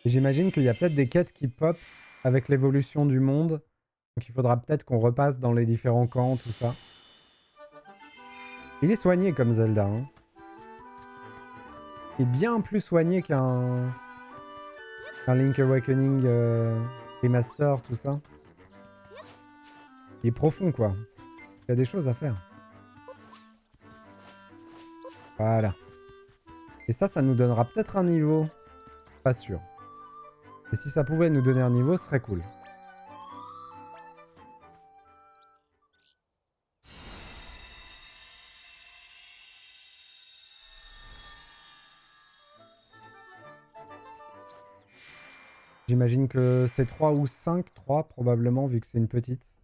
Et j'imagine qu'il y a peut-être des quêtes qui pop avec l'évolution du monde. Donc il faudra peut-être qu'on repasse dans les différents camps, tout ça. Il est soigné comme Zelda, hein. Il est bien plus soigné qu'un Link Awakening Remaster, tout ça. Il est profond, quoi. Il y a des choses à faire. Voilà. Et ça nous donnera peut-être un niveau. Pas sûr. Et si ça pouvait nous donner un niveau, ce serait cool. J'imagine que c'est 3 ou 5. 3 probablement, vu que c'est une petite.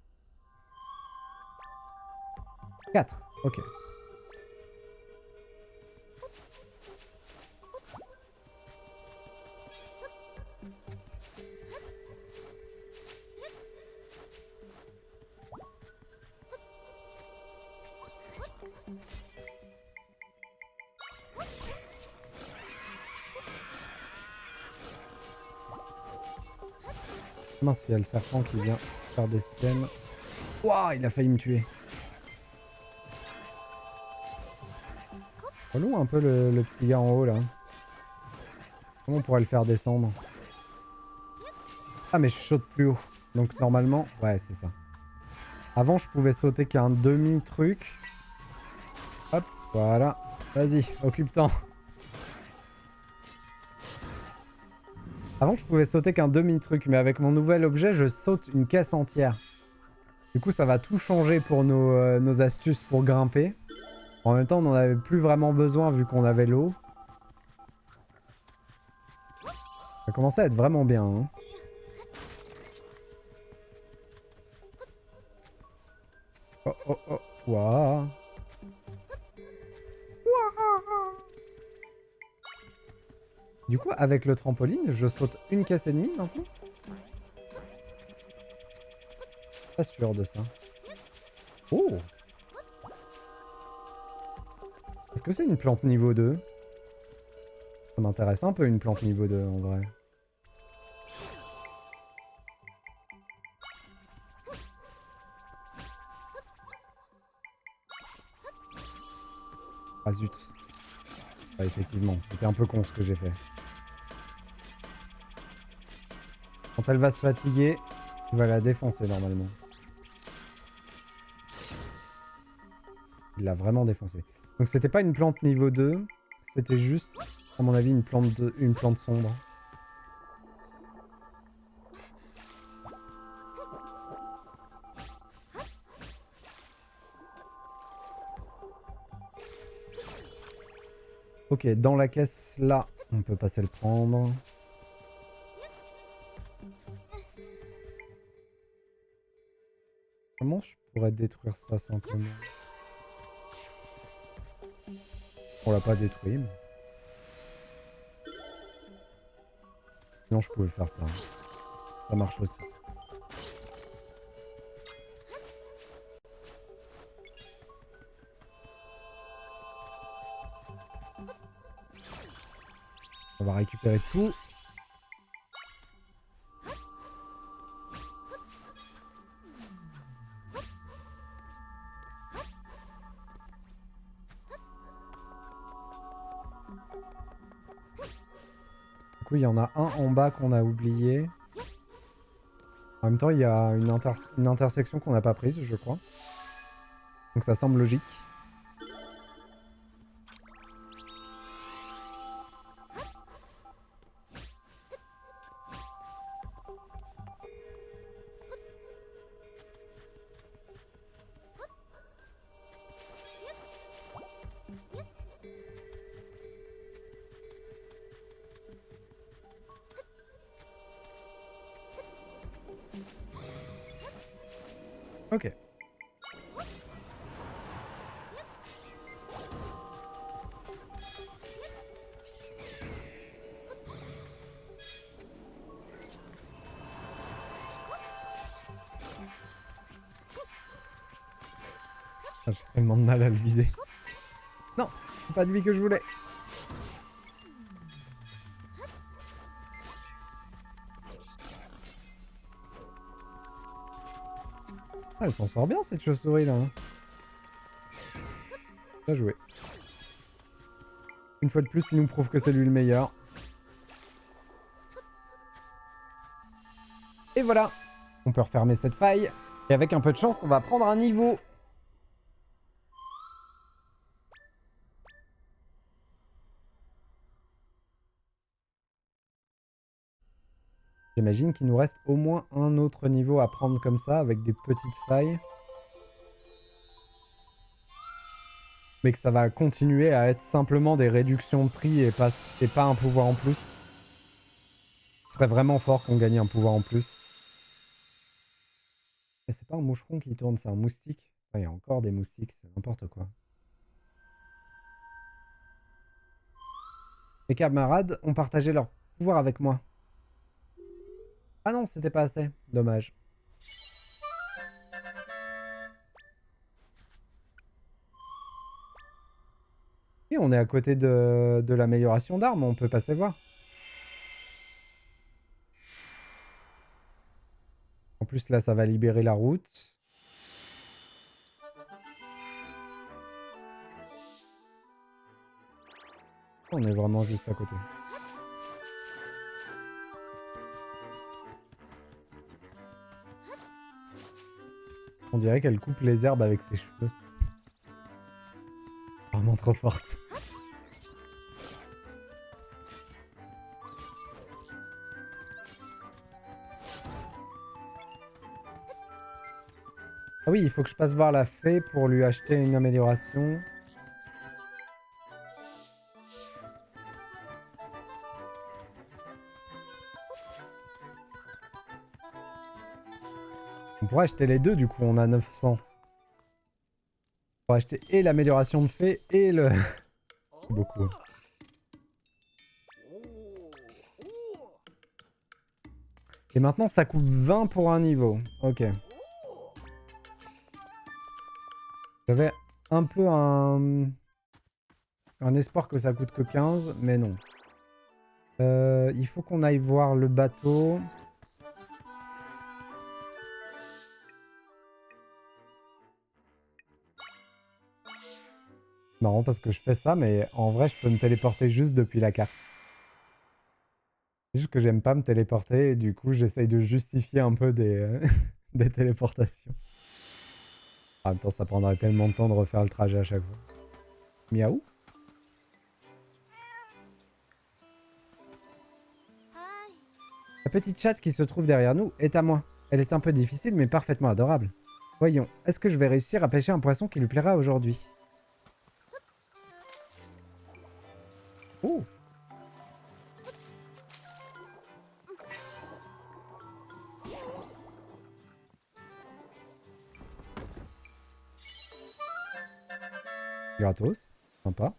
4. Ok. Mince, il y a le serpent qui vient faire des siennes. Waouh, il a failli me tuer. Relou un peu le petit gars en haut là. Comment on pourrait le faire descendre? Ah mais je saute plus haut. Donc normalement, ouais c'est ça. Avant je pouvais sauter qu'un demi-truc. Hop, voilà. Vas-y, occupe-t'en. Avant je pouvais sauter qu'un demi-truc, mais avec mon nouvel objet je saute une caisse entière. Du coup ça va tout changer pour nos astuces pour grimper. En même temps on n'en avait plus vraiment besoin vu qu'on avait l'eau. Ça commençait à être vraiment bien, hein. Oh oh oh. Waouh. Du coup, avec le trampoline, je saute une caisse et demie maintenant? Pas sûr de ça. Oh! Est-ce que c'est une plante niveau 2? Ça m'intéresse un peu une plante niveau 2 en vrai. Ah zut. Ah, effectivement, c'était un peu con ce que j'ai fait. Quand elle va se fatiguer, il va la défoncer normalement. Il l'a vraiment défoncé. Donc c'était pas une plante niveau 2, c'était juste, à mon avis, une plante sombre. Ok, dans la caisse là, on peut passer le prendre. Comment je pourrais détruire ça simplement? On l'a pas détruit, mais... Sinon je pouvais faire ça. Ça marche aussi. On va récupérer tout. Du coup, il y en a un en bas qu'on a oublié. En même temps, il y a une intersection qu'on n'a pas prise, je crois. Donc ça semble logique. Ok. Ah, j'ai tellement de mal à le viser. Non, c'est pas de lui que je voulais. Ah, elle s'en sort bien cette chauve-souris là. Hein. Bien joué. Une fois de plus, il nous prouve que c'est lui le meilleur. Et voilà. On peut refermer cette faille. Et avec un peu de chance, on va prendre un niveau. J'imagine qu'il nous reste au moins un autre niveau à prendre comme ça, avec des petites failles. Mais que ça va continuer à être simplement des réductions de prix et pas un pouvoir en plus. Ce serait vraiment fort qu'on gagne un pouvoir en plus. Mais c'est pas un moucheron qui tourne, c'est un moustique. Enfin, il y a encore des moustiques, c'est n'importe quoi. Mes camarades ont partagé leur pouvoir avec moi. Ah non, c'était pas assez. Dommage. Et on est à côté de l'amélioration d'armes, on peut passer voir. En plus, là, ça va libérer la route. On est vraiment juste à côté. On dirait qu'elle coupe les herbes avec ses cheveux. Vraiment trop forte. Ah oui, il faut que je passe voir la fée pour lui acheter une amélioration. On pourrait acheter les deux, du coup, on a 900. On pourrait acheter et l'amélioration de fée et le... C'est beaucoup. Et maintenant, ça coûte 20 pour un niveau. Ok. J'avais un peu un espoir que ça coûte que 15, mais non. Il faut qu'on aille voir le bateau. Marrant parce que je fais ça, mais en vrai, je peux me téléporter juste depuis la carte. C'est juste que j'aime pas me téléporter et du coup, j'essaye de justifier un peu des téléportations. En même temps, ça prendrait tellement de temps de refaire le trajet à chaque fois. Miaou. La petite chatte qui se trouve derrière nous est à moi. Elle est un peu difficile, mais parfaitement adorable. Voyons, est-ce que je vais réussir à pêcher un poisson qui lui plaira aujourd'hui? Oh! Gratos. Sympa.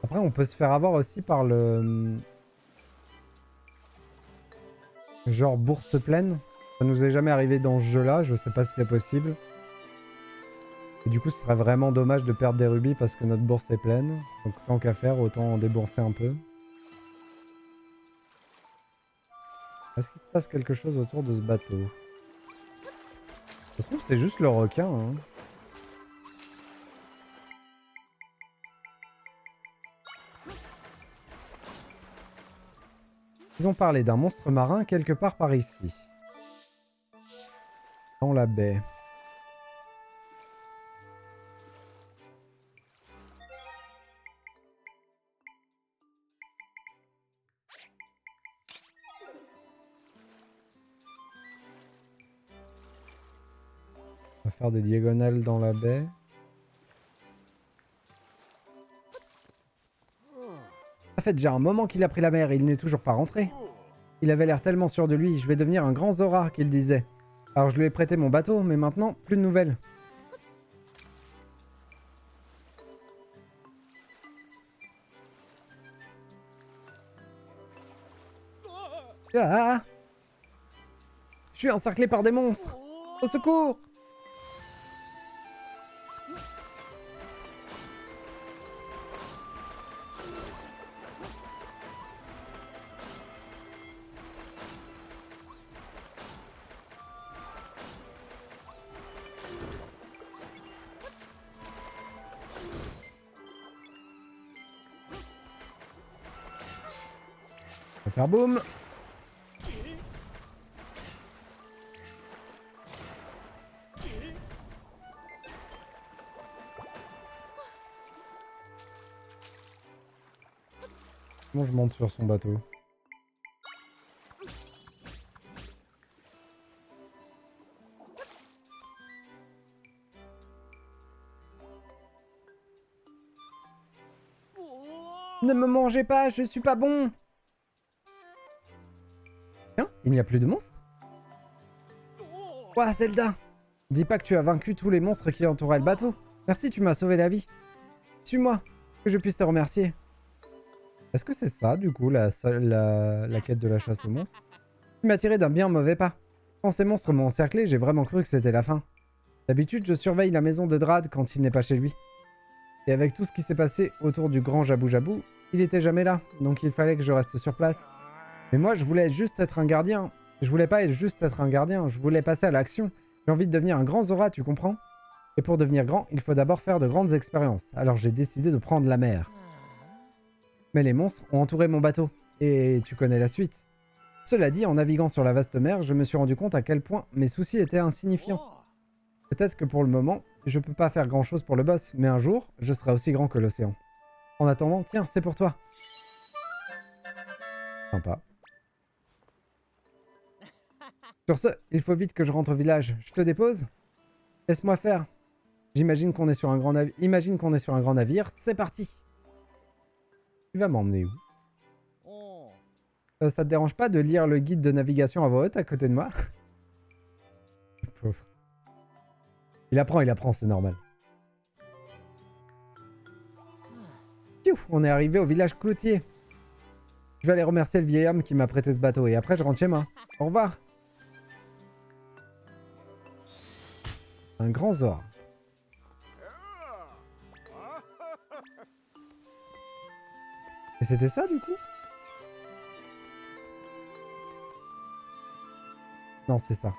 Après, on peut se faire avoir aussi par le... Genre bourse pleine. Ça nous est jamais arrivé dans ce jeu-là. Je sais pas si c'est possible. Et du coup, ce serait vraiment dommage de perdre des rubis parce que notre bourse est pleine. Donc tant qu'à faire, autant en débourser un peu. Est-ce qu'il se passe quelque chose autour de ce bateau? Ça se trouve, c'est juste le requin, hein. Ils ont parlé d'un monstre marin quelque part par ici. Dans la baie. On va faire des diagonales dans la baie. Ça fait déjà un moment qu'il a pris la mer et il n'est toujours pas rentré. Il avait l'air tellement sûr de lui, je vais devenir un grand Zora, qu'il disait. Alors je lui ai prêté mon bateau, mais maintenant, plus de nouvelles. Ah! Je suis encerclé par des monstres! Au secours! On va faire boum. Comment je monte sur son bateau? Ne me mangez pas, je suis pas bon. Tiens, il n'y a plus de monstres? Ouah, Zelda! Dis pas que tu as vaincu tous les monstres qui entouraient le bateau. Merci, tu m'as sauvé la vie. Suis-moi, que je puisse te remercier. Est-ce que c'est ça, du coup, la quête de la chasse aux monstres? Tu m'as tiré d'un bien mauvais pas. Quand ces monstres m'ont encerclé, j'ai vraiment cru que c'était la fin. D'habitude, je surveille la maison de Drad quand il n'est pas chez lui. Et avec tout ce qui s'est passé autour du grand Jabou Jabou, il était jamais là, donc il fallait que je reste sur place. Mais moi, je voulais juste être un gardien. Je voulais pas juste être un gardien, je voulais passer à l'action. J'ai envie de devenir un grand Zora, tu comprends? Et pour devenir grand, il faut d'abord faire de grandes expériences. Alors j'ai décidé de prendre la mer. Mais les monstres ont entouré mon bateau. Et tu connais la suite. Cela dit, en naviguant sur la vaste mer, je me suis rendu compte à quel point mes soucis étaient insignifiants. Peut-être que pour le moment, je peux pas faire grand chose pour le boss, mais un jour, je serai aussi grand que l'océan. En attendant, tiens, c'est pour toi. Sympa. Sur ce, il faut vite que je rentre au village. Je te dépose? Laisse-moi faire. J'imagine qu'on est sur un grand navire. Imagine qu'on est sur un grand navire. C'est parti. Tu vas m'emmener où? Ça te dérange pas de lire le guide de navigation à voix haute à côté de moi? Pauvre. Il apprend, c'est normal. Piou, on est arrivé au village côtier. Je vais aller remercier le vieil homme qui m'a prêté ce bateau et après je rentre chez moi. Au revoir. Un grand Zora. Et c'était ça du coup? Non, c'est ça.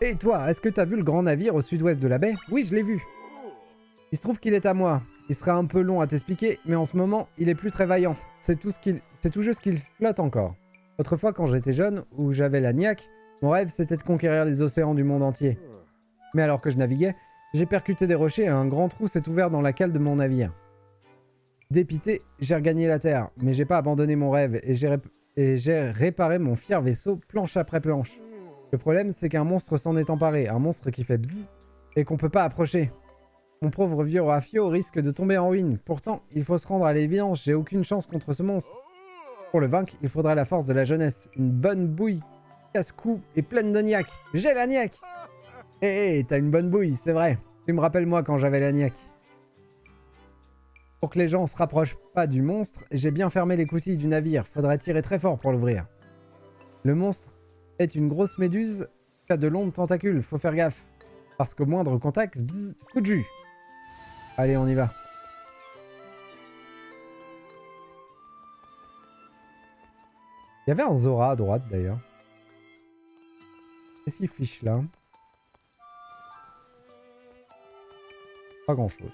Et toi, est-ce que t'as vu le grand navire au sud-ouest de la baie? Oui, je l'ai vu. Il se trouve qu'il est à moi. Il serait un peu long à t'expliquer, mais en ce moment, il est plus très vaillant. C'est tout juste qu'il flotte encore. Autrefois, quand j'étais jeune, où j'avais la niaque, mon rêve c'était de conquérir les océans du monde entier. Mais alors que je naviguais, j'ai percuté des rochers et un grand trou s'est ouvert dans la cale de mon navire. Dépité, j'ai regagné la terre, mais j'ai pas abandonné mon rêve et j'ai réparé mon fier vaisseau planche après planche. Le problème, c'est qu'un monstre s'en est emparé, un monstre qui fait bzzz et qu'on peut pas approcher. Mon pauvre vieux Rafio risque de tomber en ruine. Pourtant, il faut se rendre à l'évidence, j'ai aucune chance contre ce monstre. Pour le vaincre, il faudra la force de la jeunesse, une bonne bouille, casse-cou et pleine de niaque. J'ai la niaque! Hé, t'as une bonne bouille, c'est vrai. Tu me rappelles moi quand j'avais la niaque. Pour que les gens se rapprochent pas du monstre, j'ai bien fermé les coutilles du navire. Faudrait tirer très fort pour l'ouvrir. Le monstre est une grosse méduse qui a de longs tentacules. Faut faire gaffe. Parce qu'au moindre contact, bzzz, coup de jus. Allez, on y va. Il y avait un Zora à droite d'ailleurs. Qu'est-ce qu'il fiche là? Pas grand chose.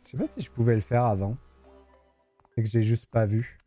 Je sais pas si je pouvais le faire avant. Et que j'ai juste pas vu.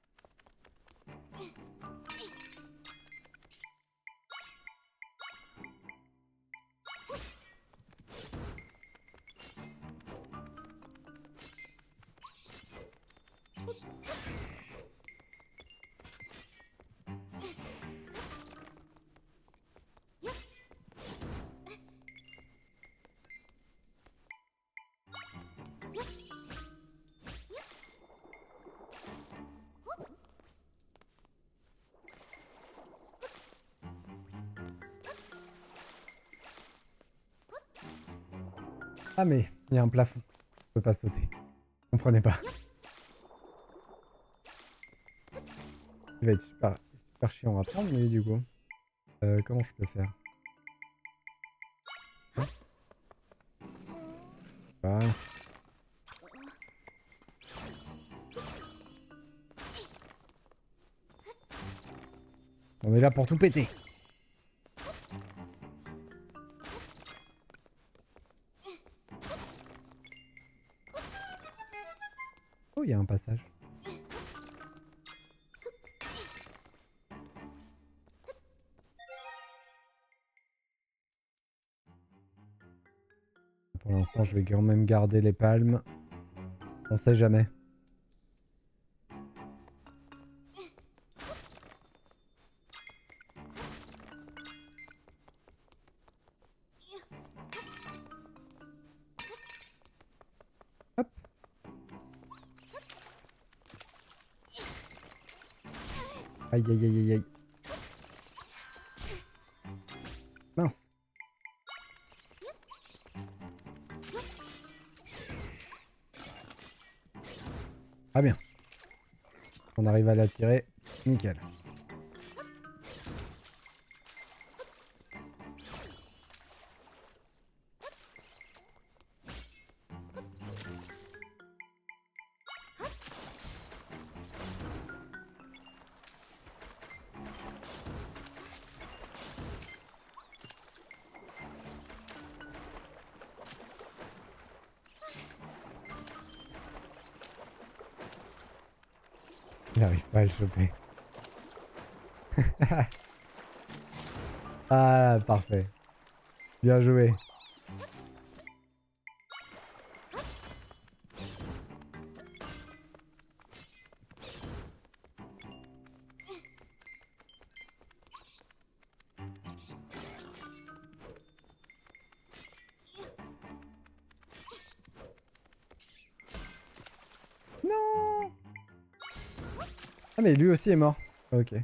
Ah mais, il y a un plafond. peux pas sauter. Comprenez pas. Il va être super, super chiant à prendre, mais du coup. Comment je peux faire? Voilà. On est là pour tout péter. Oh, il y a un passage. Pour l'instant, je vais quand même garder les palmes. On sait jamais. Hop. Aïe aïe aïe aïe aïe. Mince. Ah bien. On arrive à la tirer. Nickel. Il n'arrive pas à le choper. Ah, parfait. Bien joué. Non. Ah, mais lui aussi est mort. Ok.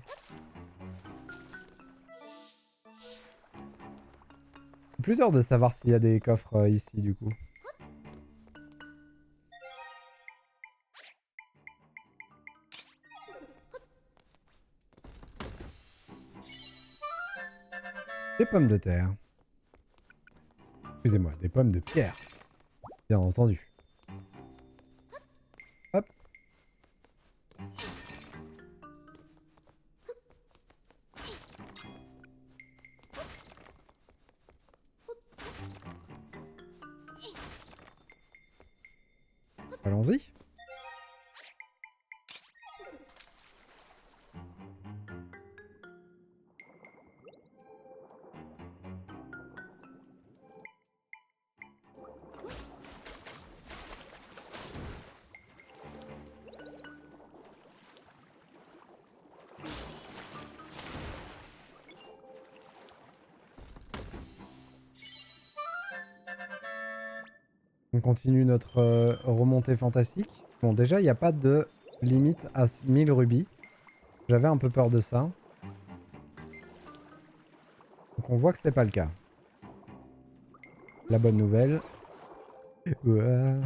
C'est plus dur de savoir s'il y a des coffres ici, du coup. Des pommes de terre. Excusez-moi, des pommes de pierre. Bien entendu. Hop. Allons-y. On continue notre remontée fantastique. Bon, déjà, il n'y a pas de limite à 1000 rubis. J'avais un peu peur de ça. Donc on voit que c'est pas le cas. La bonne nouvelle. Ouah.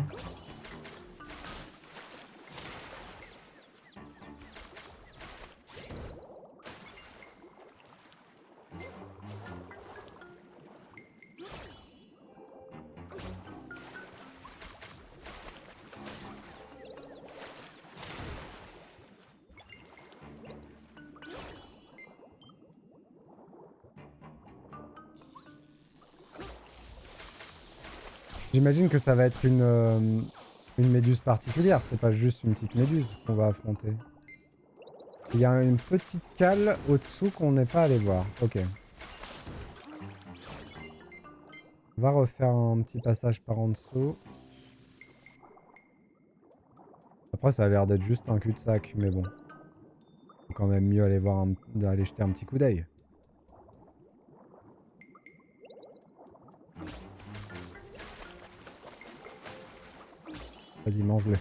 J'imagine que ça va être une méduse particulière. C'est pas juste une petite méduse qu'on va affronter. Il y a une petite cale au-dessous qu'on n'est pas allé voir. Ok. On va refaire un petit passage par en dessous. Après, ça a l'air d'être juste un cul-de-sac, mais bon. Faut quand même mieux aller voir aller jeter un petit coup d'œil. Vas-y, mange-le.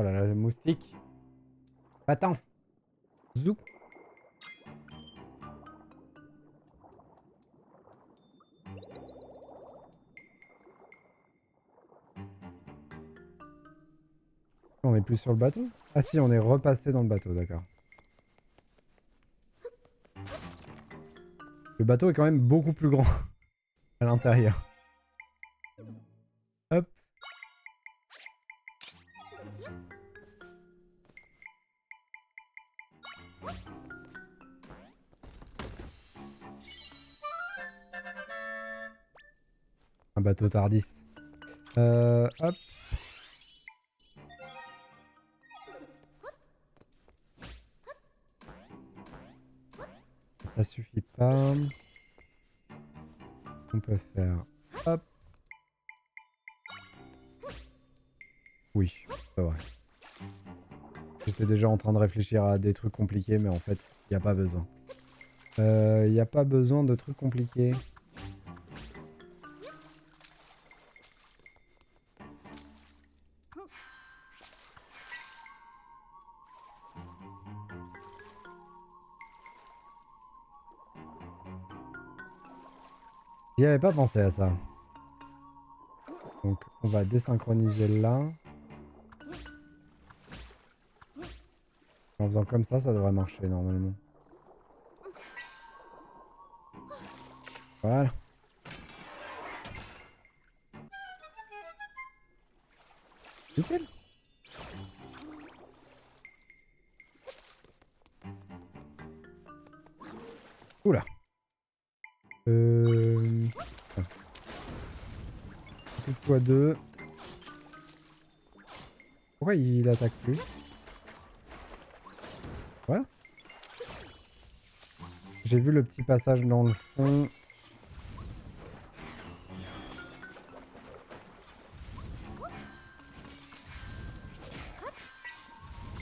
Voilà, le moustique. Attends. Zou. On est plus sur le bateau? Ah si, on est repassé dans le bateau, d'accord. Le bateau est quand même beaucoup plus grand à l'intérieur. Hop. Un bateau tardiste. Hop. Ça suffit pas. On peut faire... Hop. Oui, c'est vrai. J'étais déjà en train de réfléchir à des trucs compliqués, mais en fait, il n'y a pas besoin. Il n'y a pas besoin de trucs compliqués. J'y avais pas pensé à ça. Donc on va désynchroniser là. En faisant comme ça devrait marcher normalement. Voilà. Nickel. Oula. Occupe-toi d'eux. Pourquoi il attaque plus? Voilà. J'ai vu le petit passage dans le fond.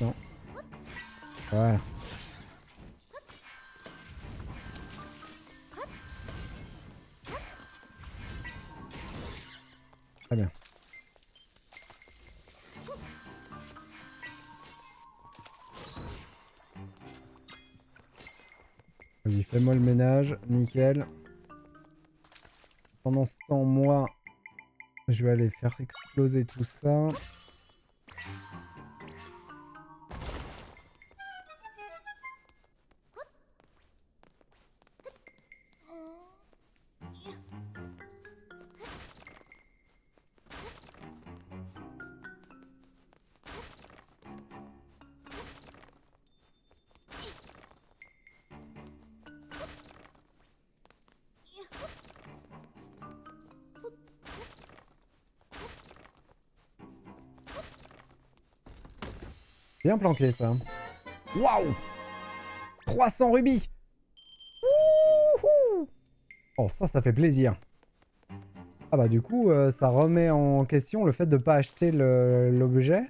Non. Voilà. Très bien. Vas-y, fais-moi le ménage. Nickel. Pendant ce temps, moi, je vais aller faire exploser tout ça. Bien planqué ça. Waouh! 300 rubis! Wouhou! Oh, ça fait plaisir. Ah bah du coup, ça remet en question le fait de pas acheter l'objet.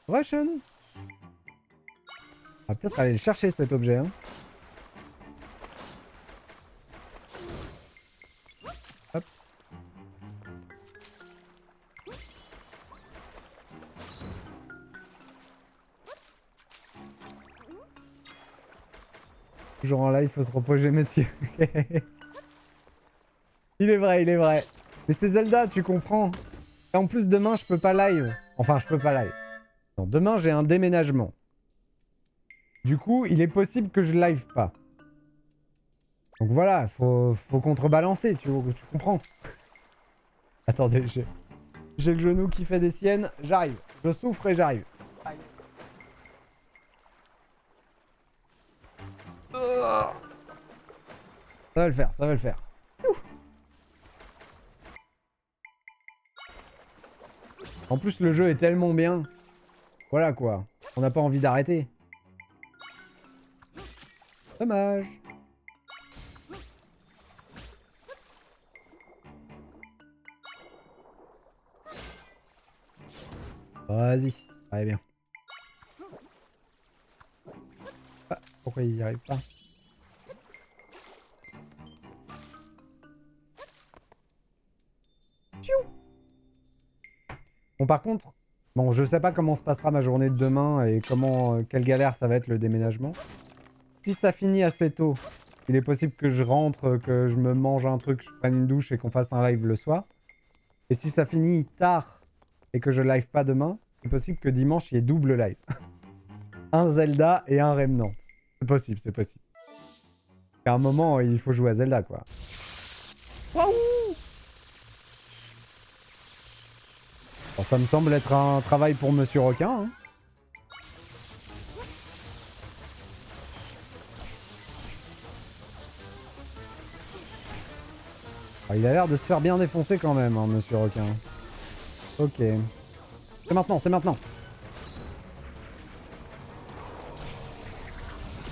Russian! Ah, peut-être aller le chercher cet objet. Hein. Hop. Toujours en live, il faut se reposer, messieurs. Il est vrai, il est vrai. Mais c'est Zelda, tu comprends. Et en plus, demain, je peux pas live. Enfin, je peux pas live. Non, demain, j'ai un déménagement. Du coup, il est possible que je live pas. Donc voilà, faut contrebalancer, tu comprends. Attendez, j'ai le genou qui fait des siennes. J'arrive. Je souffre et j'arrive. Ça va le faire, ça va le faire. En plus, le jeu est tellement bien. Voilà quoi. On n'a pas envie d'arrêter. Dommage. Vas-y. Allez, bien. Ah, pourquoi il n'y arrive pas? Bon, par contre, Bon, je sais pas comment se passera ma journée de demain et comment, quelle galère ça va être le déménagement. Si ça finit assez tôt, il est possible que je rentre, que je me mange un truc, je prenne une douche et qu'on fasse un live le soir. Et si ça finit tard et que je live pas demain, c'est possible que dimanche il y ait double live. Un Zelda et un Remnant. C'est possible, c'est possible. À un moment, il faut jouer à Zelda, quoi. Waouh! Bon, ça me semble être un travail pour Monsieur Requin, hein. Ah, il a l'air de se faire bien défoncer quand même, hein, Monsieur Requin. Ok. C'est maintenant, c'est maintenant.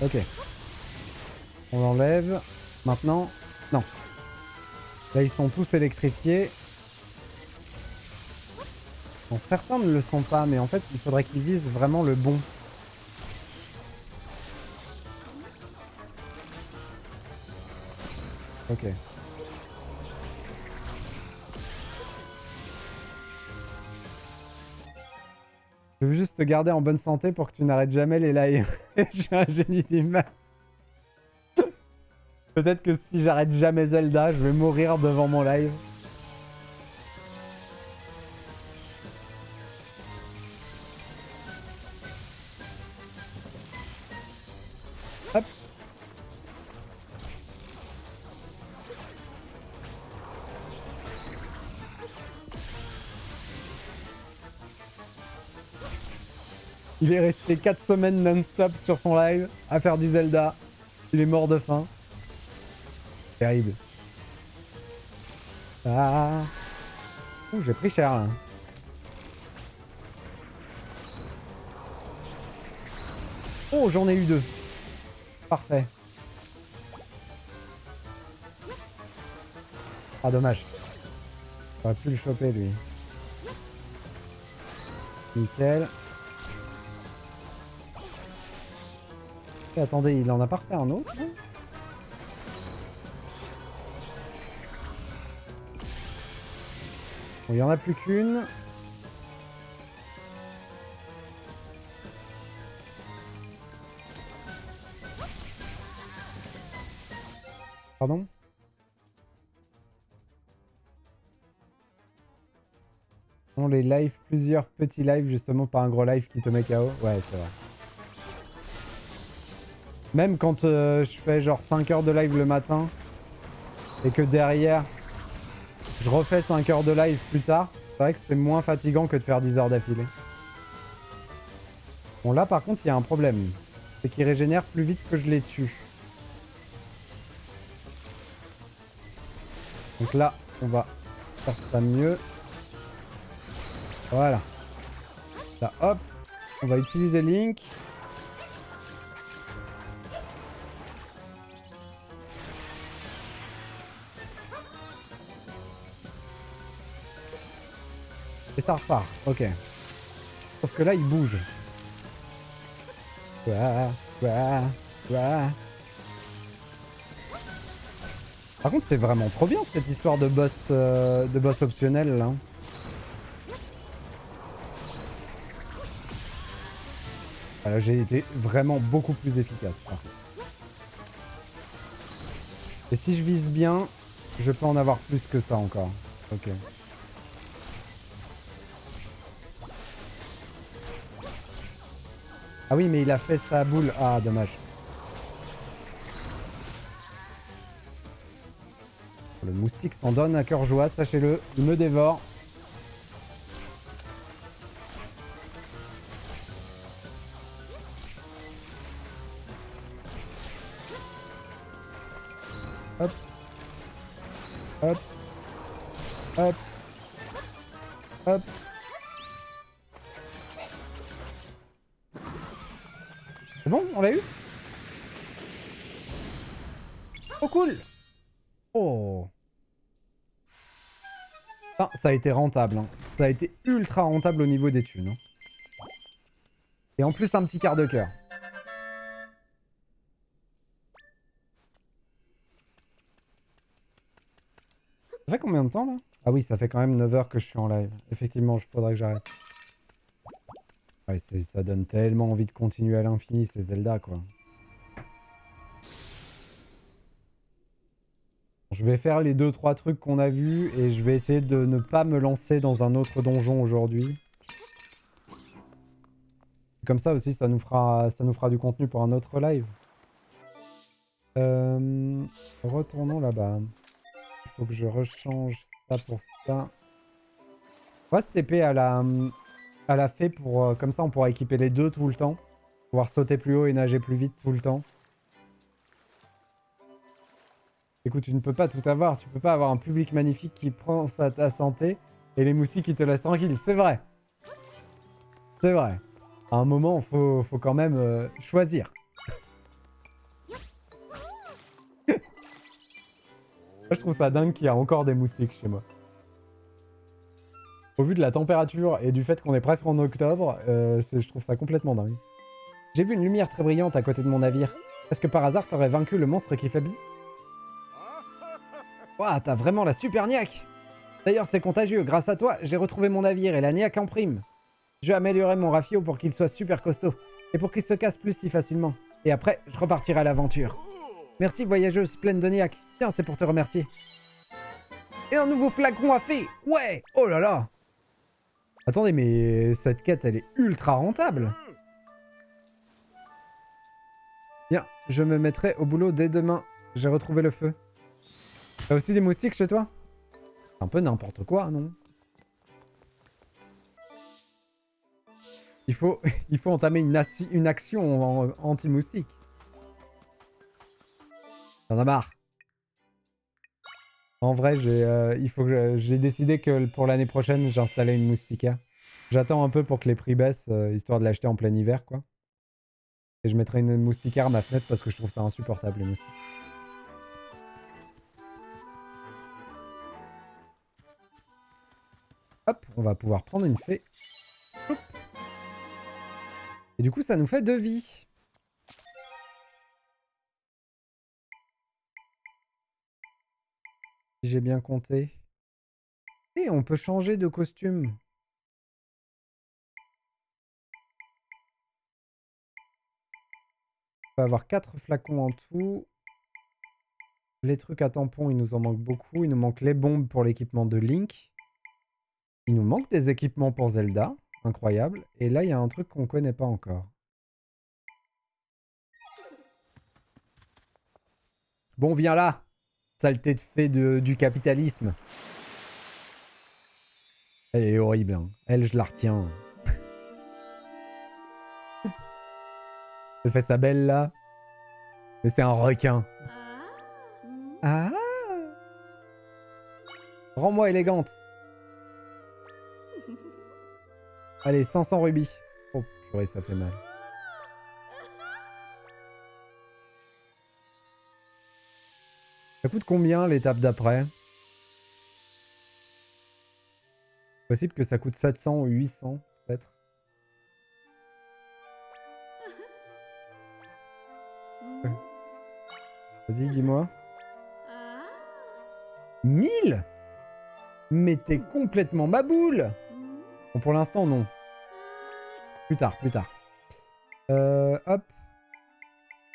Ok. On l'enlève. Maintenant. Non. Là, ils sont tous électrifiés. Bon, certains ne le sont pas, mais en fait, il faudrait qu'ils visent vraiment le bon. Ok. Je veux juste te garder en bonne santé pour que tu n'arrêtes jamais les lives. J'ai un génie d'image. Peut-être que si j'arrête jamais Zelda, je vais mourir devant mon live. Hop. Il est resté 4 semaines non-stop sur son live à faire du Zelda. Il est mort de faim. Terrible. Ah. Ouh, j'ai pris cher là. Oh, j'en ai eu 2. Parfait. Ah, dommage. J'aurais pu le choper lui. Nickel. Et attendez, il en a pas refait un autre là? Bon, il y en a plus qu'une. Pardon? On les live, plusieurs petits lives justement par un gros live qui te met KO. Ouais, c'est vrai. Même quand je fais genre 5 heures de live le matin et que derrière je refais 5 heures de live plus tard, c'est vrai que c'est moins fatigant que de faire 10 heures d'affilée. Bon là par contre il y a un problème. C'est qu'ils régénèrent plus vite que je les tue. Donc là on va faire ça mieux. Voilà. Là hop. On va utiliser Link. Et ça repart. Ok. Sauf que là il bouge. Par contre c'est vraiment trop bien cette histoire de boss optionnel là. Voilà, j'ai été vraiment beaucoup plus efficace. Et si je vise bien, je peux en avoir plus que ça encore. Ok. Ah oui, mais il a fait sa boule. Ah, dommage. Le moustique s'en donne à cœur joie, sachez-le. Il me dévore. Hop. Hop. Hop. Hop. C'est bon, on l'a eu? Oh cool. Oh. Ah, ça a été rentable. Hein. Ça a été ultra rentable au niveau des thunes. Hein. Et en plus un petit quart de cœur. Ça fait combien de temps là? Ah oui, ça fait quand même 9 heures que je suis en live. Effectivement, il faudrait que j'arrête. Ouais, ça donne tellement envie de continuer à l'infini, ces Zelda, quoi. Je vais faire les 2-3 trucs qu'on a vus et je vais essayer de ne pas me lancer dans un autre donjon aujourd'hui. Comme ça aussi, ça nous fera du contenu pour un autre live. Retournons là-bas. Il faut que je rechange ça pour ça. On va cette épée à la fée pour... comme ça, on pourra équiper les deux tout le temps. Pouvoir sauter plus haut et nager plus vite tout le temps. Écoute, tu ne peux pas tout avoir. Tu peux pas avoir un public magnifique qui prend ta santé et les moustiques qui te laissent tranquille. C'est vrai. C'est vrai. À un moment, faut quand même choisir. Je trouve ça dingue qu'il y a encore des moustiques chez moi. Au vu de la température et du fait qu'on est presque en octobre, je trouve ça complètement dingue. J'ai vu une lumière très brillante à côté de mon navire. Est-ce que par hasard t'aurais vaincu le monstre qui fait bzzz? Ouah, t'as vraiment la super niaque! D'ailleurs, c'est contagieux. Grâce à toi, j'ai retrouvé mon navire et la niaque en prime. Je vais améliorer mon rafio pour qu'il soit super costaud. Et pour qu'il se casse plus si facilement. Et après, je repartirai à l'aventure. Merci, voyageuse pleine de niaque. Tiens, c'est pour te remercier. Et un nouveau flacon à fée! Ouais! Oh là là! Attendez, mais cette quête, elle est ultra rentable. Bien, je me mettrai au boulot dès demain. J'ai retrouvé le feu. T'as aussi des moustiques chez toi? C'est un peu n'importe quoi, non? Il faut entamer une action anti-moustique. J'en ai marre. En vrai, j'ai décidé que pour l'année prochaine, j'installais une moustiquaire. J'attends un peu pour que les prix baissent, histoire de l'acheter en plein hiver, quoi. Et je mettrai une moustiquaire à ma fenêtre parce que je trouve ça insupportable, les moustiques. Hop, on va pouvoir prendre une fée. Hop. Et du coup, ça nous fait 2 vies. Si j'ai bien compté. Et on peut changer de costume. On va avoir 4 flacons en tout. Les trucs à tampons, il nous en manque beaucoup. Il nous manque les bombes pour l'équipement de Link. Il nous manque des équipements pour Zelda. Incroyable. Et là, il y a un truc qu'on connaît pas encore. Bon, viens là. Saleté de fée du capitalisme. Elle est horrible. Hein. Elle, je la retiens. Elle fait sa belle là. Mais c'est un requin. Ah. Rends-moi élégante. Allez, 500 rubis. Oh purée, ça fait mal. Ça coûte combien l'étape d'après? Possible que ça coûte 700 ou 800 peut-être. Vas-y, dis-moi. 1000? Mais t'es complètement ma boule! Bon, pour l'instant, non. Plus tard, plus tard. Hop.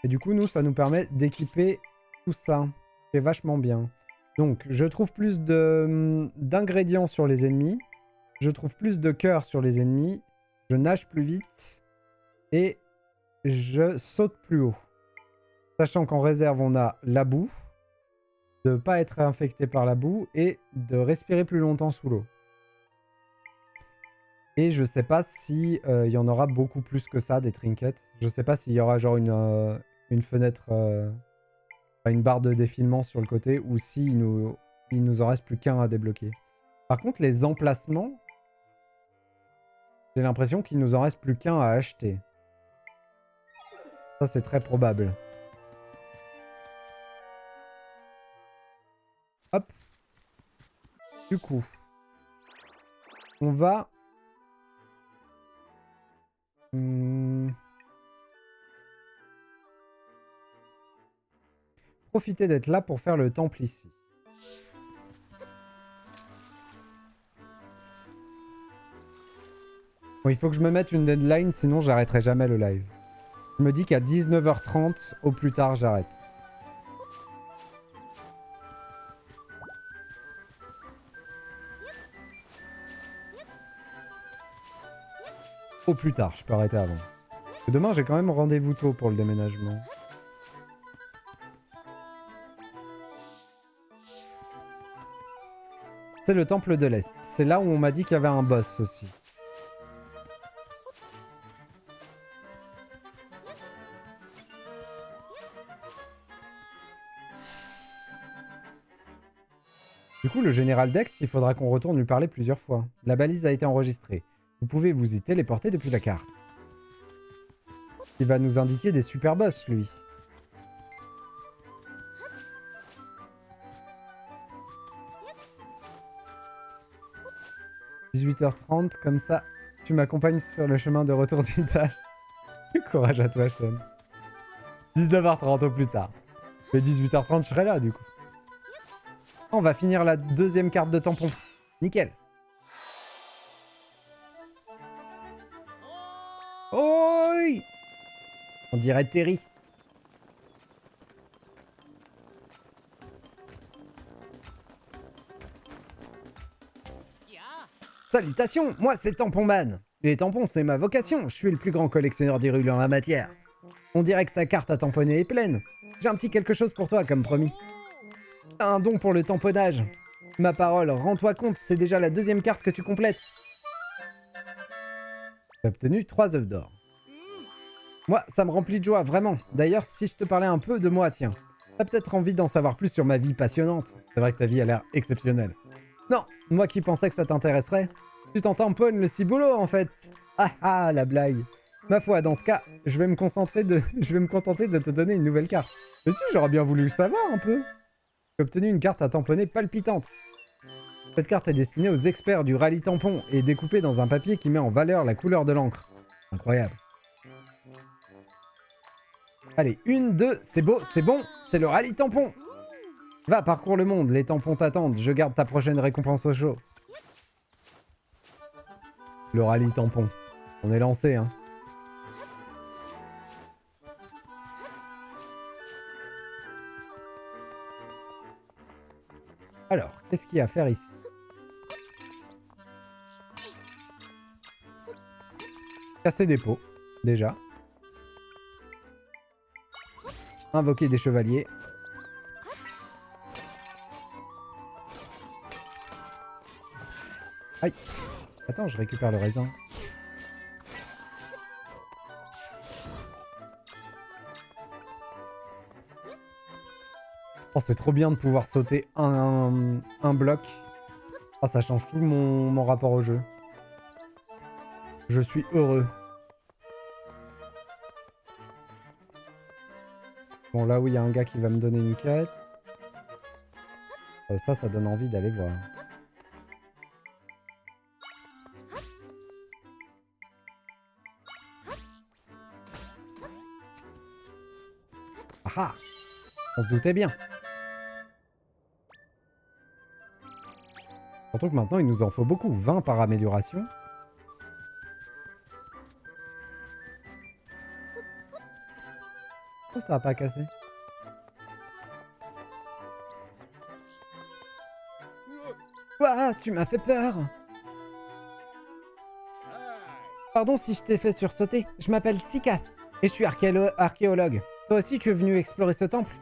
Et du coup, nous, ça nous permet d'équiper tout ça. Ce qui est vachement bien. Donc, je trouve plus d'ingrédients sur les ennemis. Je trouve plus de cœur sur les ennemis. Je nage plus vite. Et je saute plus haut. Sachant qu'en réserve, on a la boue. De ne pas être infecté par la boue. Et de respirer plus longtemps sous l'eau. Et je sais pas si il y en aura beaucoup plus que ça, des trinkets. Je sais pas s'il y aura genre une fenêtre, une barre de défilement sur le côté, ou si il nous en reste plus qu'un à débloquer. Par contre, les emplacements, j'ai l'impression qu'il nous en reste plus qu'un à acheter. Ça, c'est très probable. Hop. Du coup, on va... profiter d'être là pour faire le temple ici. Bon, il faut que je me mette une deadline, sinon j'arrêterai jamais le live. Je me dis qu'à 19h30, au plus tard, j'arrête. Au plus tard, je peux arrêter avant. Demain, j'ai quand même rendez-vous tôt pour le déménagement. C'est le temple de l'Est. C'est là où on m'a dit qu'il y avait un boss aussi. Du coup, le général Dex, il faudra qu'on retourne lui parler plusieurs fois. La balise a été enregistrée. Vous pouvez vous y téléporter depuis la carte. Il va nous indiquer des super boss, lui. « 18h30, comme ça, tu m'accompagnes sur le chemin de retour du tâche. » Courage à toi, Sean. 19h30 au plus tard. Mais 18h30, je serai là, du coup. On va finir la deuxième carte de tampon. Nickel. Oi! On dirait Terry. Salutations, moi c'est Tampon Man. Les tampons c'est ma vocation, je suis le plus grand collectionneur du rue en la matière. On dirait que ta carte à tamponner est pleine. J'ai un petit quelque chose pour toi comme promis. Un don pour le tamponnage. Ma parole, rends-toi compte, c'est déjà la deuxième carte que tu complètes. J'ai obtenu 3 œufs d'or. Moi, ça me remplit de joie, vraiment. D'ailleurs, si je te parlais un peu de moi, tiens. T'as peut-être envie d'en savoir plus sur ma vie passionnante. C'est vrai que ta vie a l'air exceptionnelle. Non, moi qui pensais que ça t'intéresserait. Tu t'en tamponnes le ciboulot, en fait. Ah ah, la blague. Ma foi, dans ce cas, je vais me contenter de te donner une nouvelle carte. Mais si, j'aurais bien voulu le savoir un peu. J'ai obtenu une carte à tamponner palpitante. Cette carte est destinée aux experts du rallye tampon et est découpée dans un papier qui met en valeur la couleur de l'encre. Incroyable. Allez, 1, 2, c'est beau, c'est bon, c'est le rallye tampon. Va, parcours le monde, les tampons t'attendent, je garde ta prochaine récompense au chaud. Le rallye tampon. On est lancé, hein. Alors, qu'est-ce qu'il y a à faire ici? Casser des pots, déjà. Invoquer des chevaliers. Aïe. Attends, je récupère le raisin. Oh, c'est trop bien de pouvoir sauter un bloc. Ah, ça change tout mon rapport au jeu. Je suis heureux. Bon, là où il y a un gars qui va me donner une quête. Ça donne envie d'aller voir. Ah ah! On se doutait bien. Surtout que maintenant, il nous en faut beaucoup. 20 par amélioration. Oh, ça a pas cassé. Ouah, tu m'as fait peur. Pardon si je t'ai fait sursauter. Je m'appelle Sikas et je suis archéologue. Toi aussi, tu es venu explorer ce temple?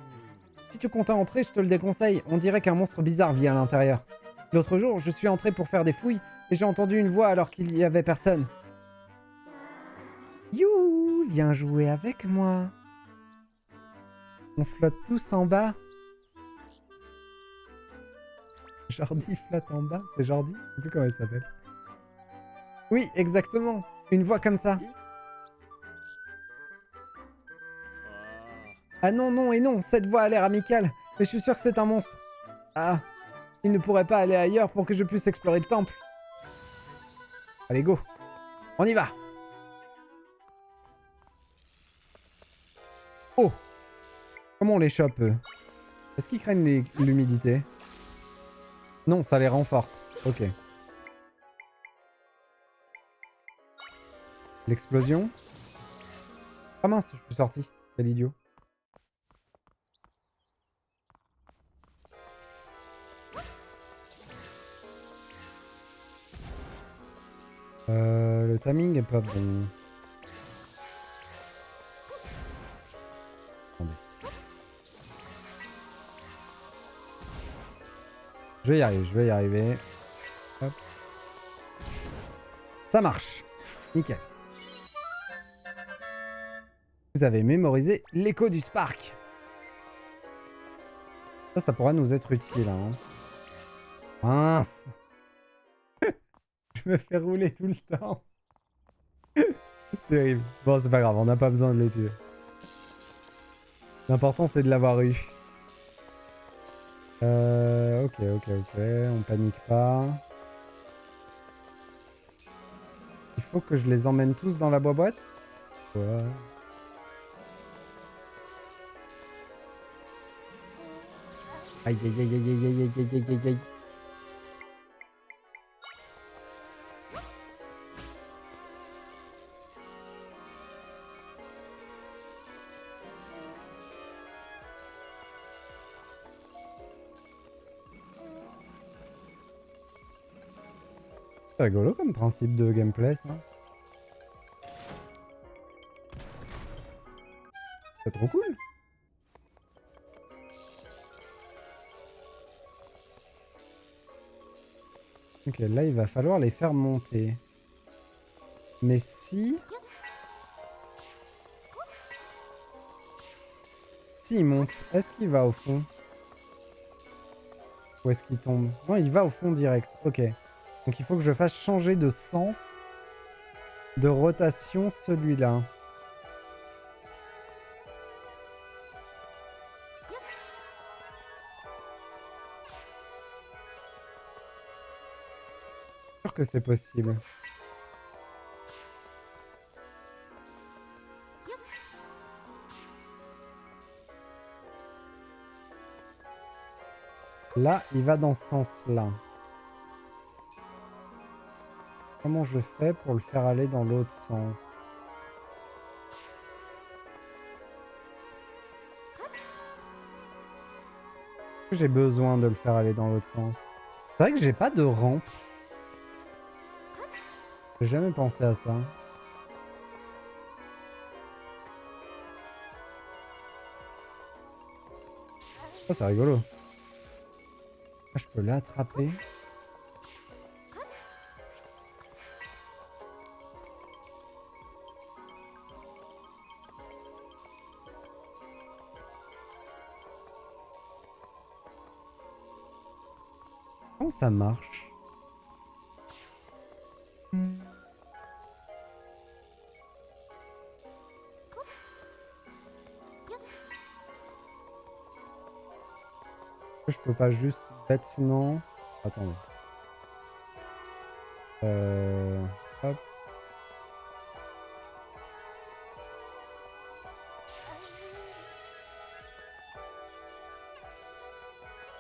Si tu comptes entrer, je te le déconseille. On dirait qu'un monstre bizarre vit à l'intérieur. L'autre jour, je suis entré pour faire des fouilles et j'ai entendu une voix alors qu'il y avait personne. You, viens jouer avec moi. On flotte tous en bas. Jordi flotte en bas, c'est Jordi? Je sais plus comment il s'appelle. Oui, exactement. Une voix comme ça. Ah non, non et non, cette voix a l'air amicale. Mais je suis sûr que c'est un monstre. Ah, il ne pourrait pas aller ailleurs pour que je puisse explorer le temple. Allez, go. On y va. Oh. Comment on les chope, eux? Est-ce qu'ils craignent l'humidité? Non, ça les renforce. Ok. L'explosion. Ah mince, je suis sorti. Quel idiot. Le timing est pas bon. Attendez. Je vais y arriver, je vais y arriver. Hop. Ça marche. Nickel. Vous avez mémorisé l'écho du Spark. Ça pourrait nous être utile. Hein. Mince. Je me fais rouler tout le temps. Terrible. Bon, c'est pas grave, on n'a pas besoin de les tuer. L'important, c'est de l'avoir eu. Ok, on panique pas. Il faut que je les emmène tous dans la boîte. Ouais. Aïe aïe aïe aïe aïe aïe aïe aïe aïe aïe. C'est rigolo comme principe de gameplay ça. C'est trop cool. Ok, là il va falloir les faire monter. Mais si... S'il monte, est-ce qu'il va au fond? Ou est-ce qu'il tombe? Non, il va au fond direct. Ok. Donc il faut que je fasse changer de sens de rotation celui-là. Je suis sûr que c'est possible. Là, il va dans ce sens-là. Comment je fais pour le faire aller dans l'autre sens? J'ai besoin de le faire aller dans l'autre sens. C'est vrai que j'ai pas de rampe. J'ai jamais pensé à ça. Oh, c'est rigolo. Ah, je peux l'attraper. Comment ça marche? Je peux pas juste bêtement... Attendez. Hop.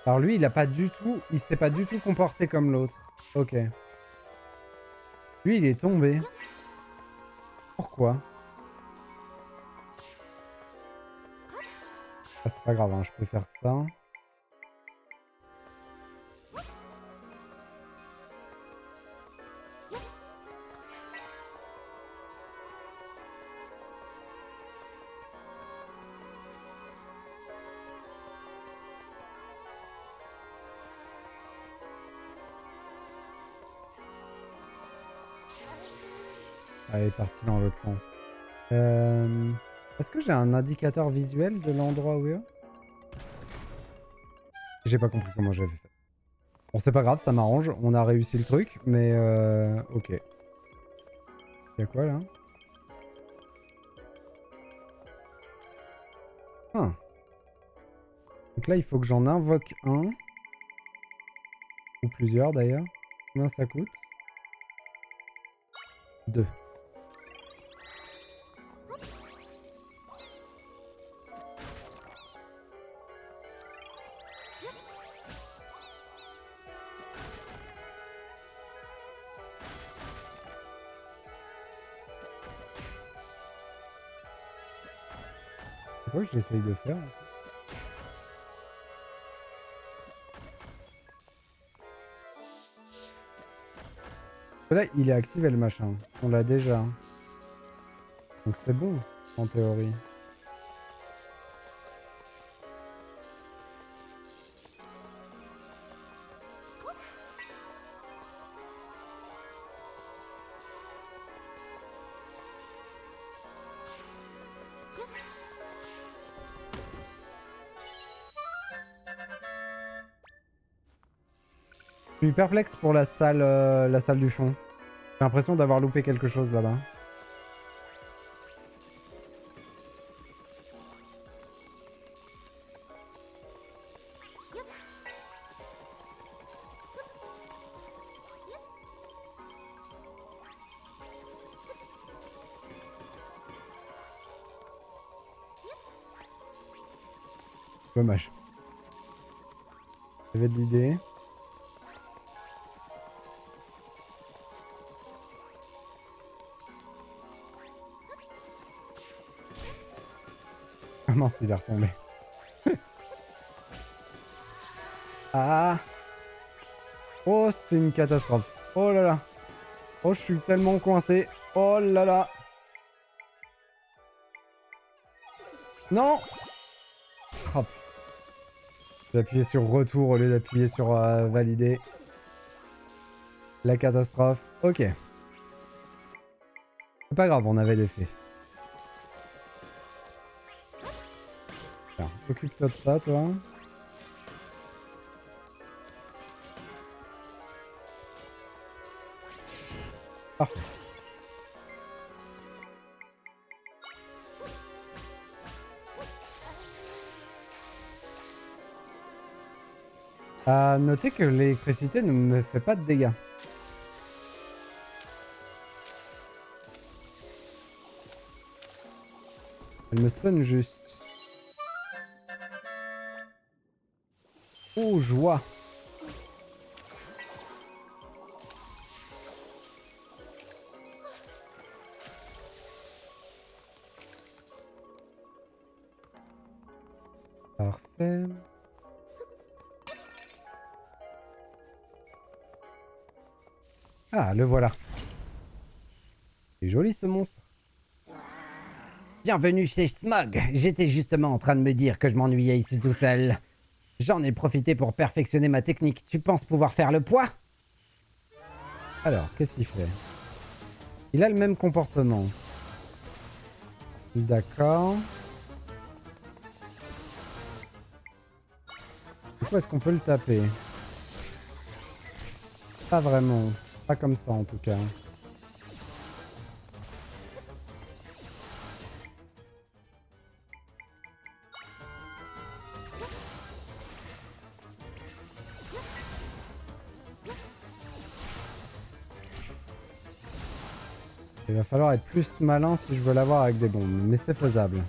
Alors lui, il a pas du tout... Il s'est pas du tout comporté comme l'autre. Ok. Lui, il est tombé. Pourquoi? Ah, c'est pas grave, hein, je peux faire ça. Elle est partie dans l'autre sens. Est-ce que j'ai un indicateur visuel de l'endroit où il est? J'ai pas compris comment j'avais fait. Bon, c'est pas grave, ça m'arrange. On a réussi le truc, mais ok. Il y a quoi là? Ah. Donc là, il faut que j'en invoque un. Ou plusieurs d'ailleurs. Combien ça coûte? 2. quoi que j'essaye de faire? Là, il est activé le machin. On l'a déjà. Donc c'est bon, en théorie. Je suis perplexe pour la salle du fond. J'ai l'impression d'avoir loupé quelque chose là-bas. Dommage. J'avais de l'idée. Ah mince, il est retombé. Ah. Oh, c'est une catastrophe. Oh là là. Oh, je suis tellement coincé. Oh là là. Non. Oh. J'ai appuyé sur retour au lieu d'appuyer sur valider. La catastrophe. Ok. C'est pas grave, on avait des faits. Tiens, occupe-toi de ça, toi. Parfait. À noter que l'électricité ne me fait pas de dégâts. Elle me stun juste. Oh, joie. Parfait. Ah, le voilà. C'est joli ce monstre. Bienvenue chez Smog. J'étais justement en train de me dire que je m'ennuyais ici tout seul. J'en ai profité pour perfectionner ma technique. Tu penses pouvoir faire le poids? Alors, qu'est-ce qu'il fait? Il a le même comportement. D'accord. Du coup, est-ce qu'on peut le taper? Pas vraiment. Pas comme ça, en tout cas. Il va falloir être plus malin si je veux l'avoir avec des bombes. Mais c'est faisable.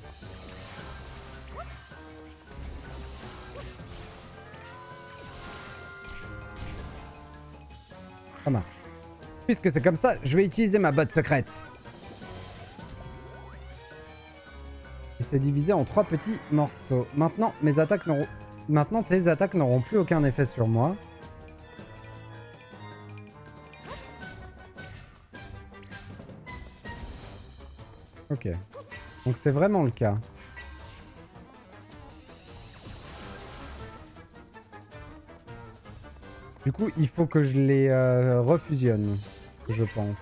Ça marche. Puisque c'est comme ça, je vais utiliser ma botte secrète. Il s'est divisé en 3 petits morceaux. Maintenant, tes attaques n'auront plus aucun effet sur moi. Ok. Donc c'est vraiment le cas. Du coup, il faut que je les refusionne, je pense.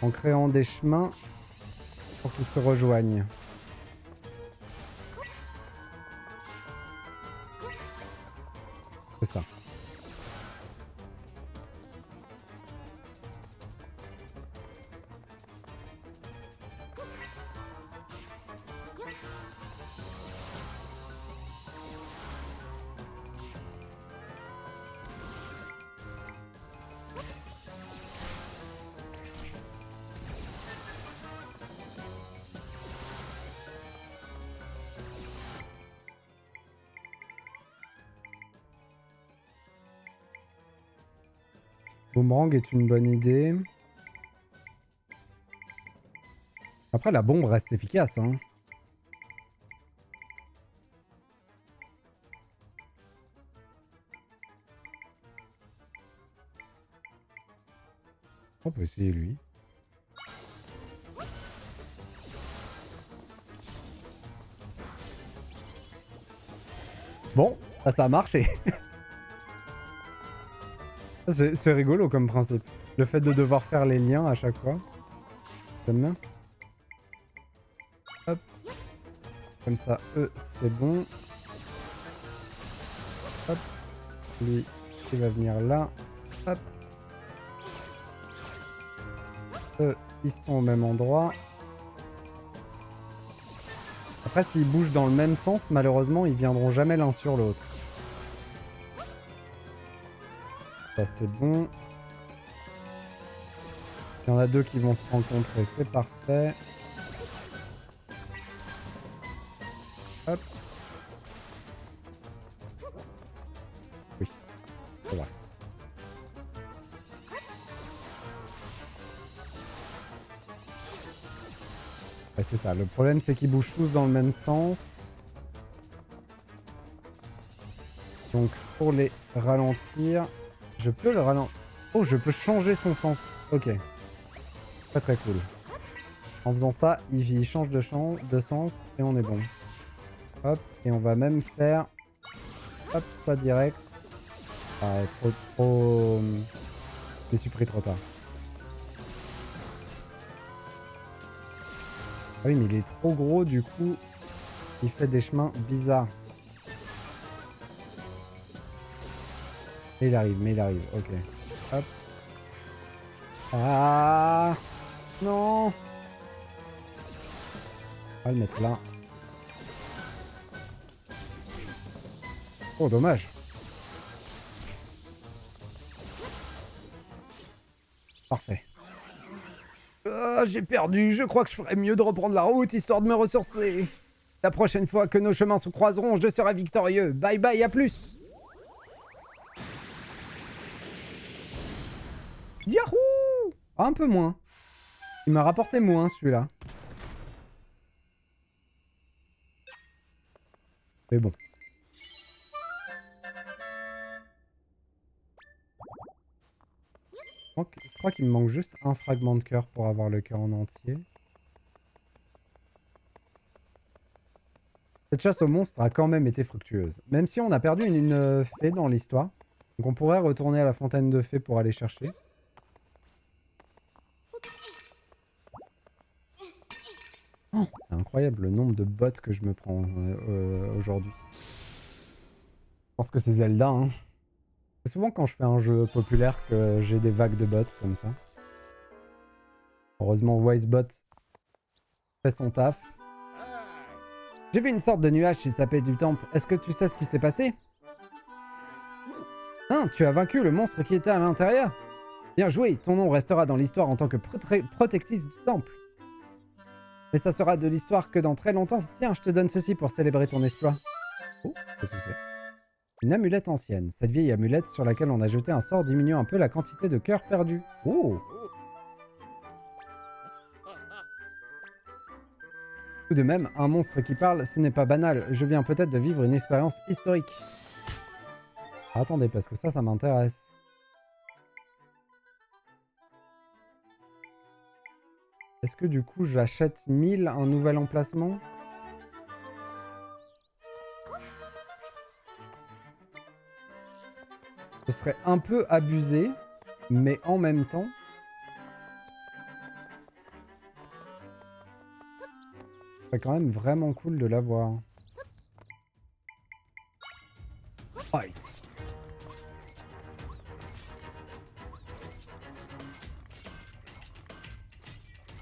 En créant des chemins pour qu'ils se rejoignent. C'est ça. Boomerang est une bonne idée. Après, la bombe reste efficace, hein. On peut essayer lui. Bon, ça a marché. C'est rigolo comme principe. Le fait de devoir faire les liens à chaque fois. J'aime bien. Hop. Comme ça, eux, c'est bon. Hop. Lui, il va venir là. Hop. Eux, ils sont au même endroit. Après, s'ils bougent dans le même sens, malheureusement, ils viendront jamais l'un sur l'autre. Ça, c'est bon. Il y en a deux qui vont se rencontrer, c'est parfait. Hop. Oui, c'est vrai. Ouais, c'est ça, le problème c'est qu'ils bougent tous dans le même sens. Donc pour les ralentir, je peux le ralentir. Oh, je peux changer son sens. Ok. Très très cool. En faisant ça, il change de sens et on est bon. Hop, et on va même faire... Hop, ça direct. Ah, trop... Je suis pris trop tard. Ah oui, mais il est trop gros, du coup, il fait des chemins bizarres. Mais il arrive, ok. Hop. Ah non. On va le mettre là. Oh, dommage. Parfait. J'ai perdu, je crois que je ferais mieux de reprendre la route, histoire de me ressourcer. La prochaine fois que nos chemins se croiseront, je serai victorieux. Bye bye, à plus. Yahoo! Un peu moins. Il m'a rapporté moins, celui-là. Mais bon. Je crois qu'il me manque juste un fragment de cœur pour avoir le cœur en entier. Cette chasse aux monstres a quand même été fructueuse. Même si on a perdu une fée dans l'histoire. Donc on pourrait retourner à la fontaine de fées pour aller chercher. Oh, c'est incroyable le nombre de bots que je me prends aujourd'hui. Je pense que c'est Zelda, hein. C'est souvent quand je fais un jeu populaire que j'ai des vagues de bots comme ça. Heureusement, Wisebot fait son taf. J'ai vu une sorte de nuage qui s'appelait du temple. Est-ce que tu sais ce qui s'est passé? Hein, tu as vaincu le monstre qui était à l'intérieur? Bien joué, ton nom restera dans l'histoire en tant que protectrice du temple. Mais ça sera de l'histoire que dans très longtemps. Tiens, je te donne ceci pour célébrer ton exploit. Oh, qu'est-ce que c'est? Une amulette ancienne. Cette vieille amulette sur laquelle on a jeté un sort diminue un peu la quantité de cœurs perdus. Oh! Tout de même, un monstre qui parle, ce n'est pas banal. Je viens peut-être de vivre une expérience historique. Ah, attendez, parce que ça m'intéresse. Est-ce que du coup, j'achète 1000 un nouvel emplacement? Ce serait un peu abusé, mais en même temps... c'est quand même vraiment cool de l'avoir. Fight.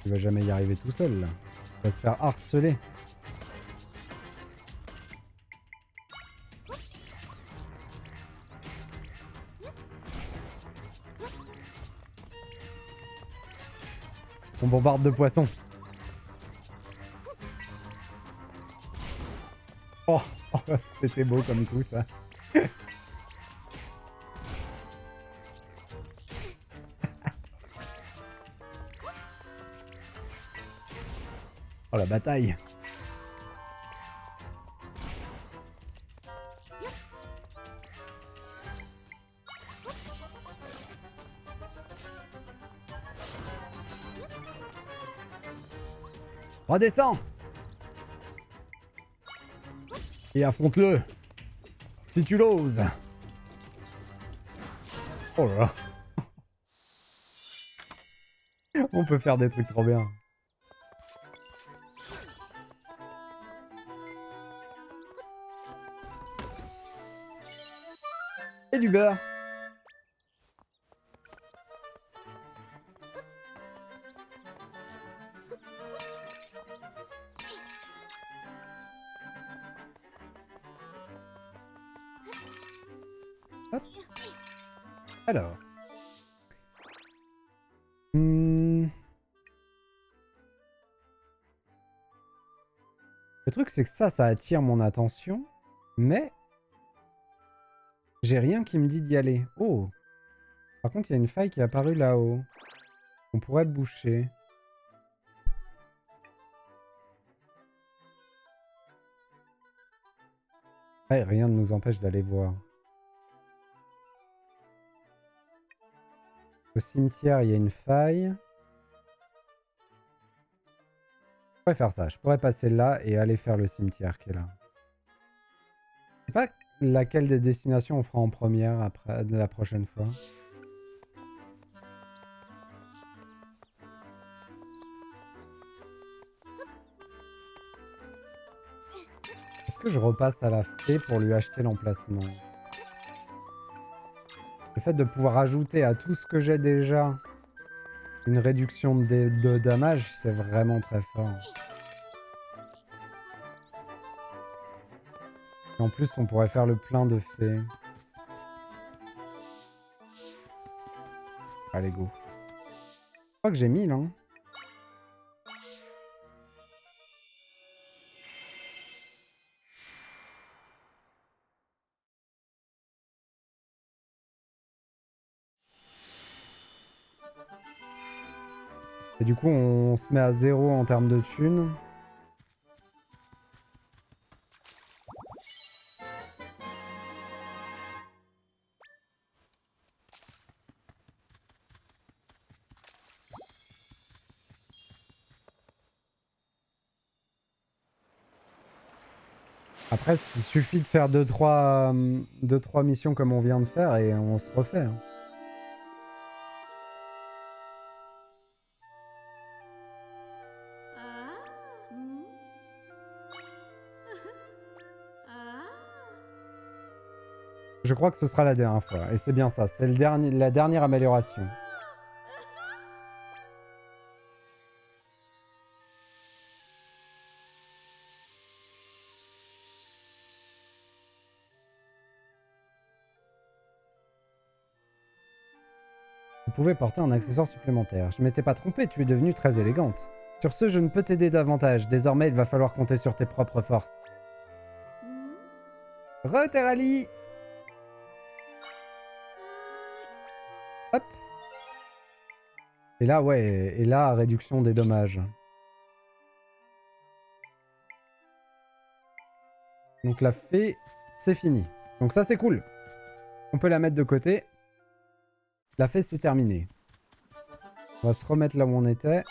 Il va jamais y arriver tout seul, là. Il va se faire harceler. On bombarde de poissons. Oh, c'était beau comme coup, ça. Oh la bataille. Redescends. Et affronte-le. Si tu l'oses. Oh là là. On peut faire des trucs trop bien. Et du beurre. Hop. Alors. Le truc, c'est que ça attire mon attention. Mais... j'ai rien qui me dit d'y aller. Oh. Par contre, il y a une faille qui est apparue là-haut. On pourrait boucher. Ouais, rien ne nous empêche d'aller voir. Au cimetière, il y a une faille. Je pourrais faire ça. Je pourrais passer là et aller faire le cimetière qui est là. Je sais pas laquelle des destinations on fera en première après la prochaine fois. Est-ce que je repasse à la fée pour lui acheter l'emplacement? Le fait de pouvoir ajouter à tout ce que j'ai déjà une réduction de damage, c'est vraiment très fort. Et en plus, on pourrait faire le plein de fées. Allez, go. Je crois que j'ai 1000, hein. Et du coup, on se met à 0 en termes de thunes. Après, il suffit de faire 2-3 missions comme on vient de faire et on se refait. Hein. Je crois que ce sera la dernière fois. Et c'est bien ça, c'est la dernière amélioration. Vous pouvez porter un accessoire supplémentaire. Je m'étais pas trompé, tu es devenue très élégante. Sur ce, je ne peux t'aider davantage. Désormais, il va falloir compter sur tes propres forces. Re-Terali! Hop! Et là, ouais, et là, réduction des dommages. Donc la fée, c'est fini. Donc ça, c'est cool. On peut la mettre de côté. La fée, c'est terminé. On va se remettre là où on était.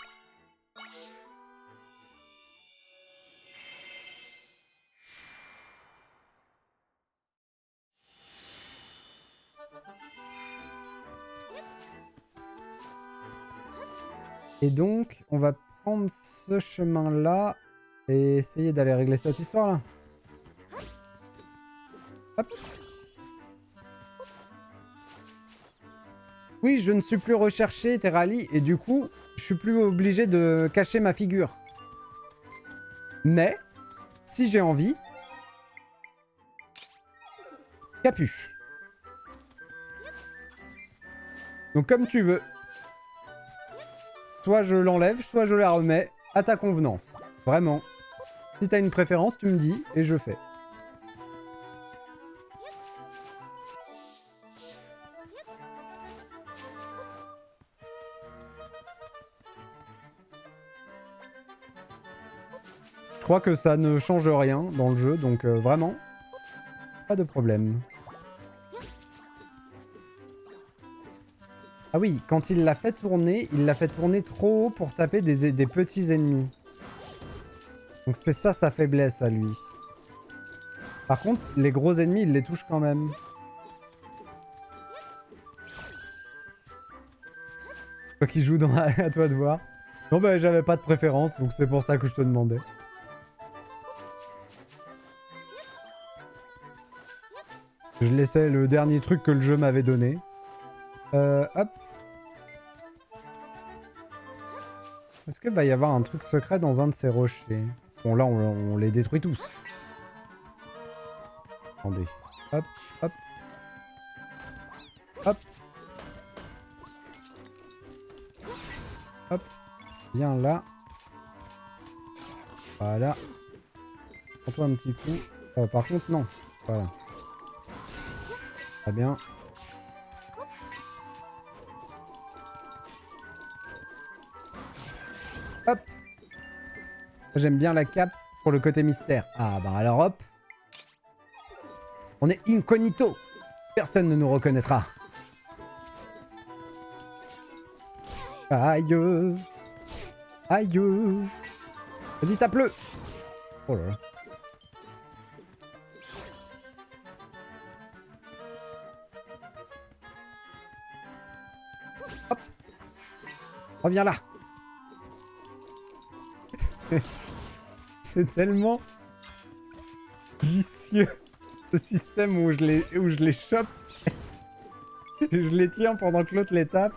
Et donc, on va prendre ce chemin-là et essayer d'aller régler cette histoire-là. Hop. Oui, je ne suis plus recherché, Terali, et du coup, je suis plus obligé de cacher ma figure. Mais, si j'ai envie... Capuche. Donc comme tu veux. Soit je l'enlève, soit je la remets à ta convenance. Vraiment. Si t'as une préférence, tu me dis et je fais. crois que ça ne change rien dans le jeu, donc vraiment, pas de problème. Ah oui, quand il l'a fait tourner trop haut pour taper des petits ennemis. Donc c'est ça sa faiblesse à lui. Par contre, les gros ennemis, il les touche quand même. Toi qui joues dans à toi de voir. Non bah j'avais pas de préférence, donc c'est pour ça que je te demandais. Je laissais le dernier truc que le jeu m'avait donné. Hop. Est-ce qu'il va y avoir un truc secret dans un de ces rochers? Bon là on les détruit tous. Attendez. Hop, hop. Hop. Hop. Viens là. Voilà. Prends-toi un petit coup. Par contre non. Voilà. Très bien. Hop. J'aime bien la cape pour le côté mystère. Ah bah alors hop. On est incognito. Personne ne nous reconnaîtra. Aïe. Aïe. Vas-y, tape-le. Oh là là. Hop. Reviens là. C'est tellement vicieux ce système où je les chope et je les tiens pendant que l'autre les tape.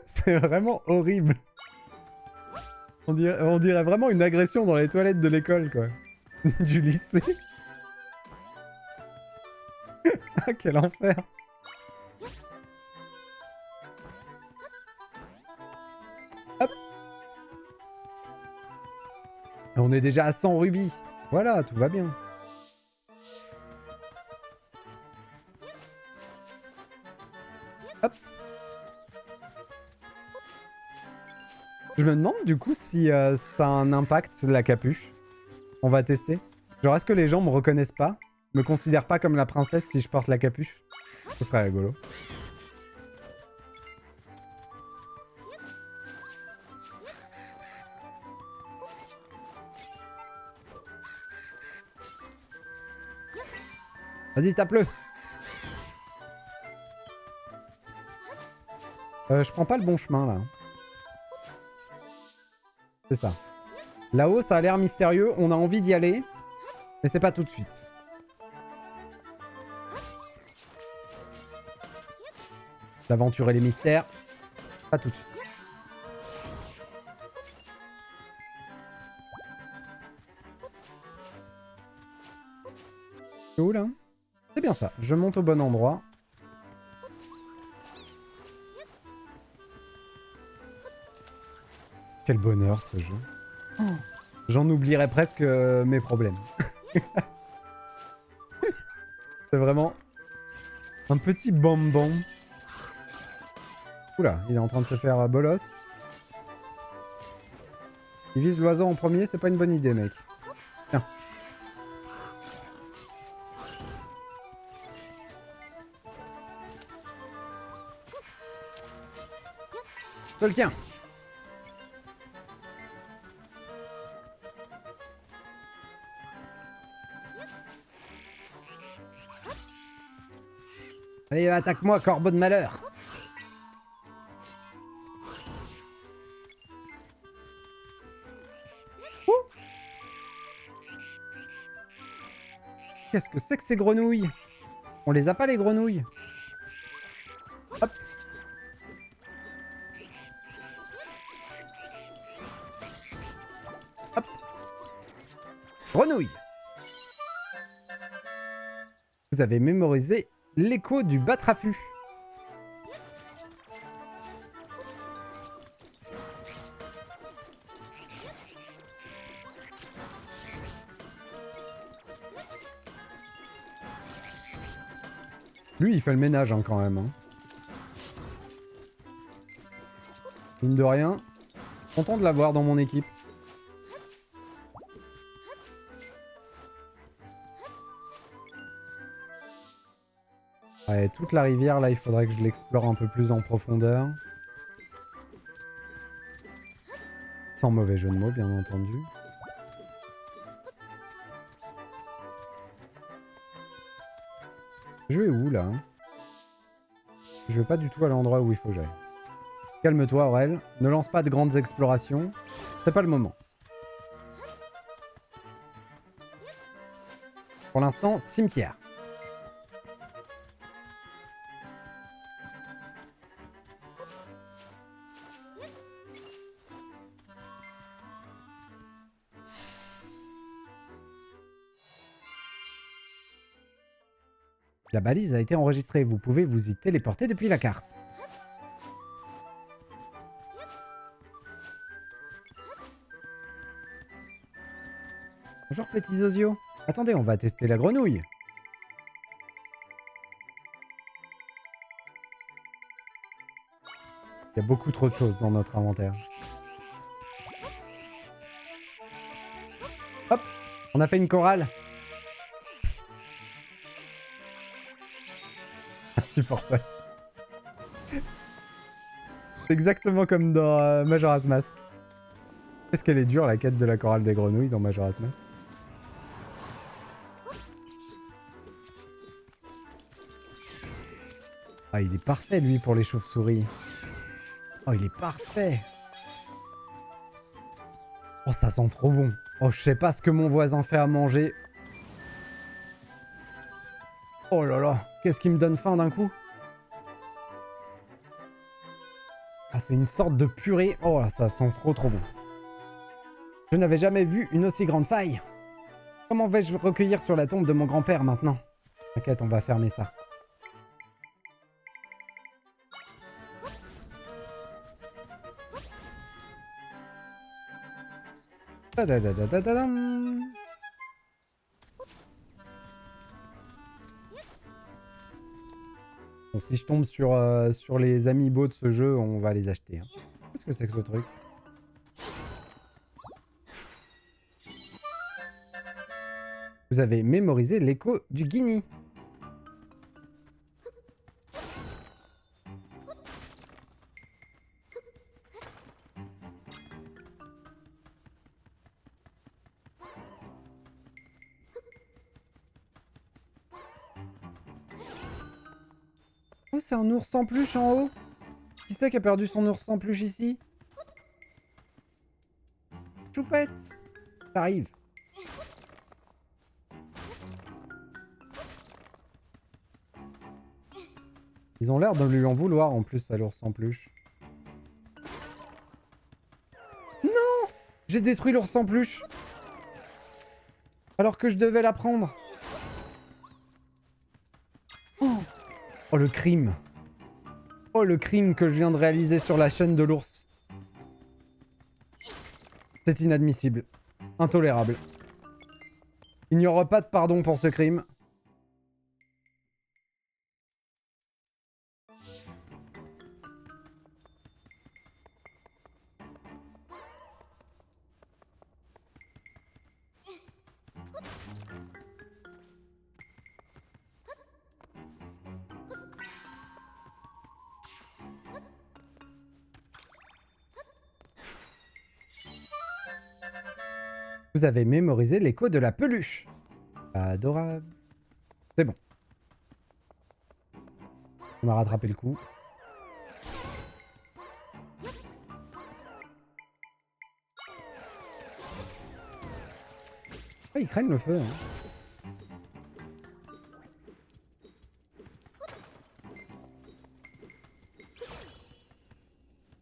C'est vraiment horrible. On dirait vraiment une agression dans les toilettes de l'école, quoi. Du lycée. Ah, quel enfer. Hop. On est déjà à 100 rubis. Voilà, tout va bien. Hop. Je me demande du coup si ça a un impact, la capuche. On va tester. Genre, est-ce que les gens me reconnaissent pas? Me considèrent pas comme la princesse si je porte la capuche? Ce serait rigolo. Vas-y, tape-le. Je prends pas le bon chemin, là. C'est ça. Là-haut, ça a l'air mystérieux. On a envie d'y aller. Mais c'est pas tout de suite. L'aventure et les mystères. Pas tout de suite. C'est où, là? C'est bien ça. Je monte au bon endroit. Quel bonheur, ce jeu. Oh. J'en oublierais presque mes problèmes. C'est vraiment un petit bonbon. Oula, il est en train de se faire bolos. Il vise l'oiseau en premier, c'est pas une bonne idée, mec. Tiens. Je te le tiens. Allez, attaque-moi, corbeau de malheur. Qu'est-ce que c'est que ces grenouilles? On les a pas, les grenouilles? Hop. Hop. Grenouille. Vous avez mémorisé l'écho du batrafu. Lui, il fait le ménage hein, quand même. Hein. Mine de rien, content de l'avoir dans mon équipe. Ouais, toute la rivière, là, il faudrait que je l'explore un peu plus en profondeur. Sans mauvais jeu de mots, bien entendu. Je vais où, là? Je vais pas du tout à l'endroit où il faut que j'aille. Calme-toi, Aurel. Ne lance pas de grandes explorations. C'est pas le moment. Pour l'instant, cimetière. La balise a été enregistrée. Vous pouvez vous y téléporter depuis la carte. Bonjour, petits osios. Attendez, on va tester la grenouille. Il y a beaucoup trop de choses dans notre inventaire. Hop, on a fait une chorale. Insupportable. C'est exactement comme dans Majora's Mask. Est-ce qu'elle est dure, la quête de la chorale des grenouilles dans Majora's Mask? Ah, il est parfait, lui, pour les chauves-souris. Oh, il est parfait. Oh, ça sent trop bon. Oh, je sais pas ce que mon voisin fait à manger. Oh là là, qu'est-ce qui me donne faim d'un coup? Ah, c'est une sorte de purée. Oh là, ça sent trop bon. Je n'avais jamais vu une aussi grande faille. Comment vais-je recueillir sur la tombe de mon grand-père maintenant? T'inquiète, on va fermer ça. Ta-da-da-da-da-da-dam. Bon, si je tombe sur les amiibo de ce jeu, on va les acheter. Hein. Qu'est-ce que c'est que ce truc? Vous avez mémorisé l'écho du Guigny. Oh, c'est un ours en peluche en haut. Qui c'est qui a perdu son ours en peluche ici? Choupette! J'arrive. Ils ont l'air de lui en vouloir en plus à l'ours en peluche. Non! J'ai détruit l'ours en peluche. Alors que je devais la prendre. Oh le crime. Oh le crime que je viens de réaliser sur la chaîne de l'ours. C'est inadmissible. Intolérable. Il n'y aura pas de pardon pour ce crime. Vous avez mémorisé l'écho de la peluche. Adorable. C'est bon. On a rattrapé le coup. Oh, ils craignent le feu. Hein.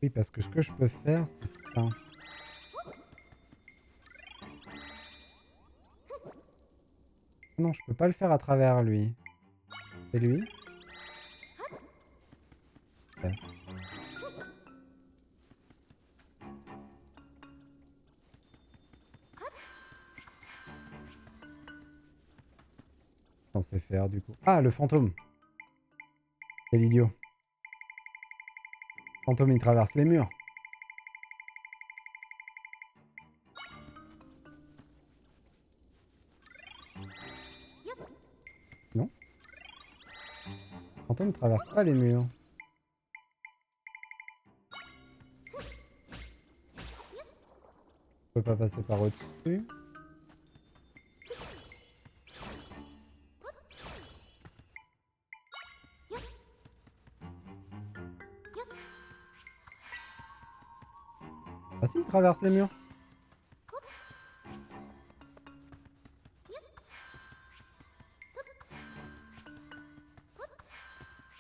Oui, parce que ce que je peux faire, c'est ça. Non, je peux pas le faire à travers lui. C'est lui? Yes. Censé faire du coup. Ah, le fantôme. Quel idiot. Le fantôme, il traverse les murs. fantômes traversent pas les murs. Je peux pas passer par au-dessus. Ah si, il traverse les murs.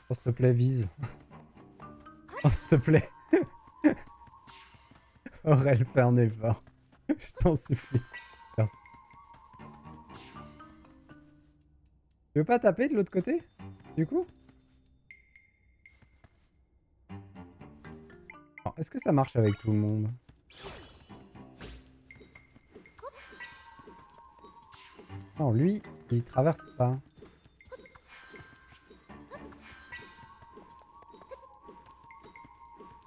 Oh, s'il te plaît, vise. Oh, s'il te plaît. Aurel, fais un effort. Je t'en supplie. Merci. Tu veux pas taper de l'autre côté, du coup? Est-ce que ça marche avec tout le monde? Non, lui, il traverse pas.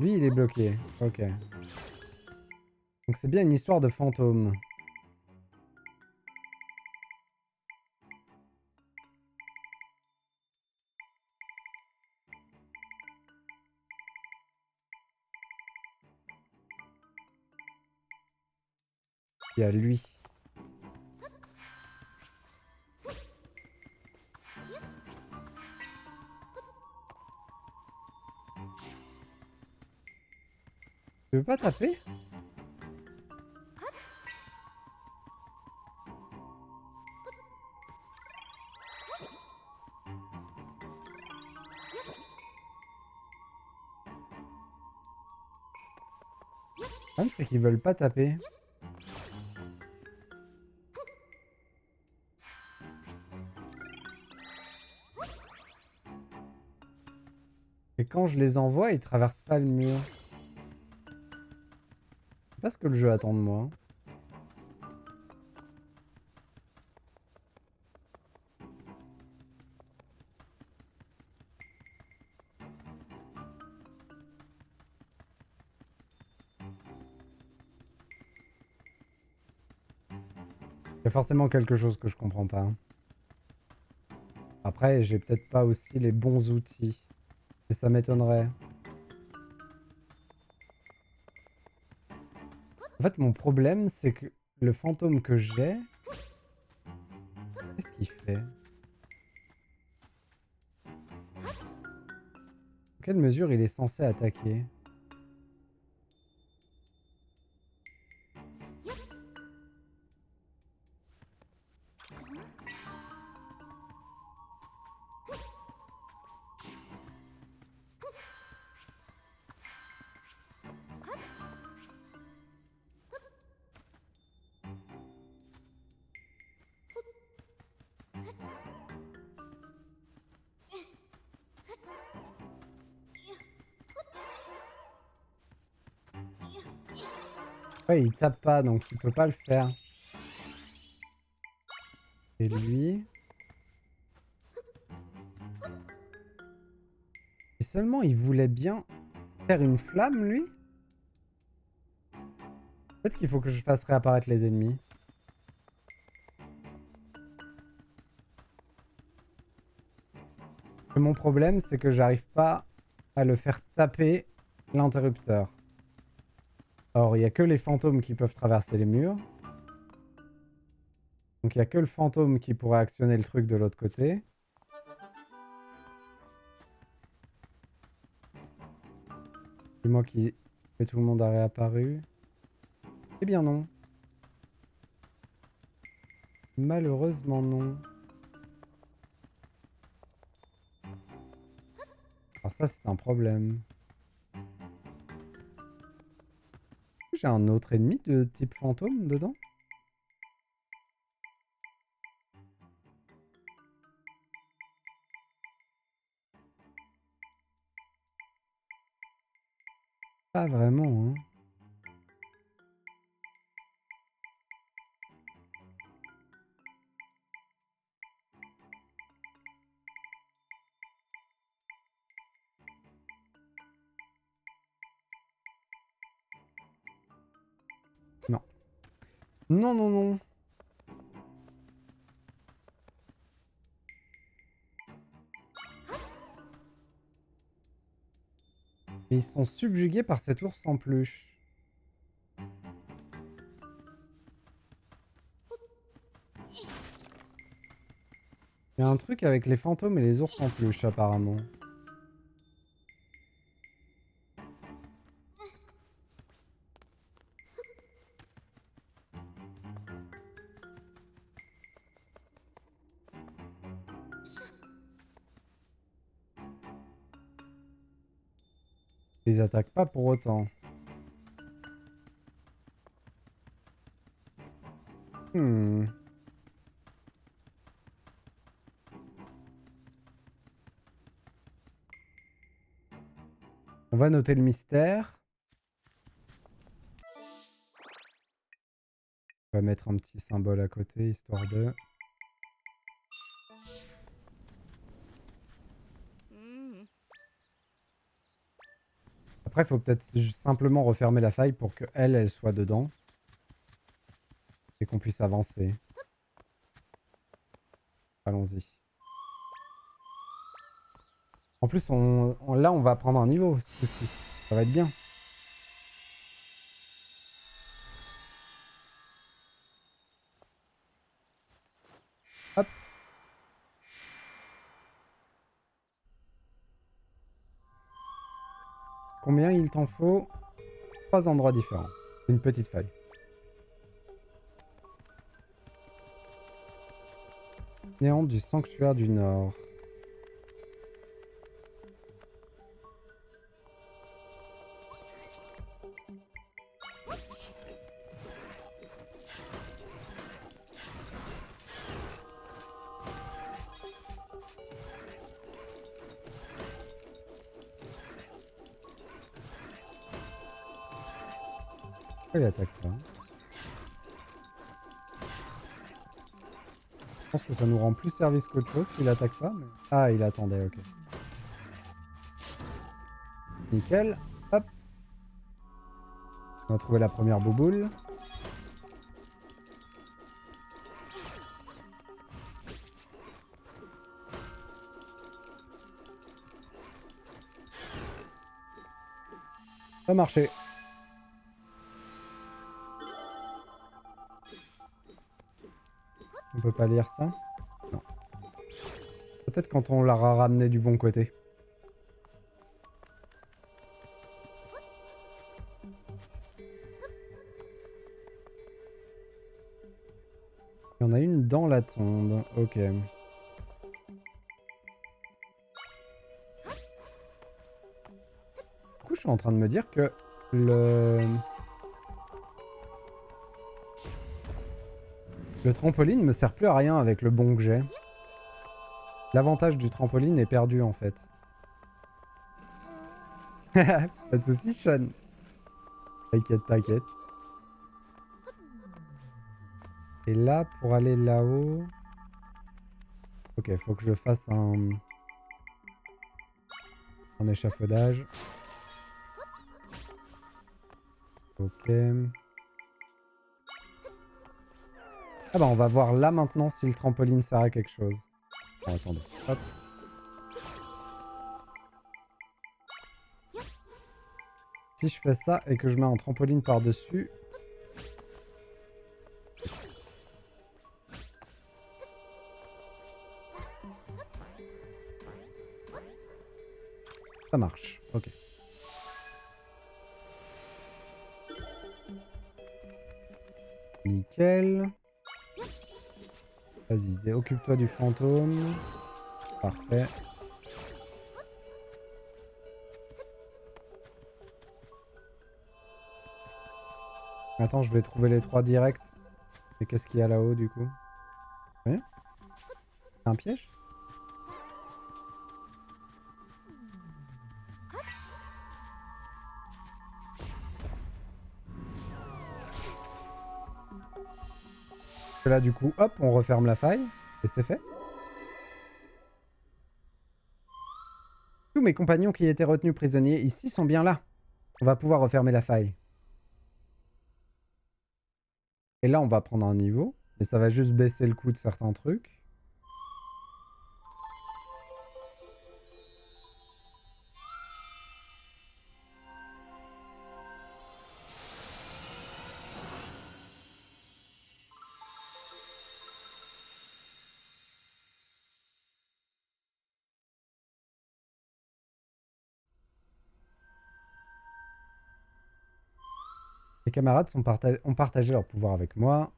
Lui, il est bloqué. Ok. Donc c'est bien une histoire de fantôme. Il y a lui. Tu veux pas taper? Le problème, c'est qu'ils veulent pas taper. Et quand je les envoie, ils traversent pas le mur. C'est pas ce que le jeu attend de moi. Il y a forcément quelque chose que je comprends pas. Après, j'ai peut-être pas aussi les bons outils. Et ça m'étonnerait. En fait, mon problème, c'est que le fantôme que j'ai... Qu'est-ce qu'il fait? Dans quelle mesure il est censé attaquer? Ouais, il tape pas, donc il peut pas le faire. Et lui... Si seulement il voulait bien faire une flamme, lui? Peut-être qu'il faut que je fasse réapparaître les ennemis. Et mon problème, c'est que j'arrive pas à le faire taper l'interrupteur. Or, il n'y a que les fantômes qui peuvent traverser les murs. Donc il n'y a que le fantôme qui pourrait actionner le truc de l'autre côté. C'est moi qui fais tout le monde a réapparu. Eh bien non. Malheureusement non. Alors ça c'est un problème. J'ai un autre ennemi de type fantôme dedans? Pas vraiment, hein. Non. Non, non, non. Et ils sont subjugués par cet ours en peluche. Il y a un truc avec les fantômes et les ours en peluche apparemment. Ils les attaquent pas pour autant. Hmm. On va noter le mystère. On va mettre un petit symbole à côté, histoire de... Après, il faut peut-être simplement refermer la faille pour que elle soit dedans. Et qu'on puisse avancer. Allons-y. En plus, là, on va prendre un niveau, ce coup-ci. Ça va être bien. Hop. Combien il t'en faut? 3 endroits différents. Une petite faille. Néant du sanctuaire du Nord. Pourquoi il attaque pas? Je pense que ça nous rend plus service qu'autre chose qu'il attaque pas. Mais... Ah, il attendait, ok. Nickel. Hop. On a trouvé la première bouboule. Ça a marché. On peut pas lire ça? Non. Peut-être quand on l'aura ramené du bon côté. Il y en a une dans la tombe. Ok. Du coup, je suis en train de me dire que le trampoline me sert plus à rien avec le bon que j'ai. L'avantage du trampoline est perdu en fait. Pas de soucis, Sean. T'inquiète, t'inquiète. Et là, pour aller là-haut... Ok, faut que je fasse un échafaudage. Ok. Ah bah on va voir là maintenant si le trampoline sert à quelque chose. Oh, attendez. Hop. Si je fais ça et que je mets un trampoline par-dessus... Ça marche. Ok. Nickel. Vas-y, occupe-toi du fantôme. Parfait. Attends, je vais trouver les 3 directs. Et qu'est-ce qu'il y a là-haut du coup? Oui? Un piège? Et là du coup, hop, on referme la faille. Et c'est fait. Tous mes compagnons qui étaient retenus prisonniers ici sont bien là. On va pouvoir refermer la faille. Et là, on va prendre un niveau. Mais ça va juste baisser le coût de certains trucs. camarades ont partagé leur pouvoir avec moi.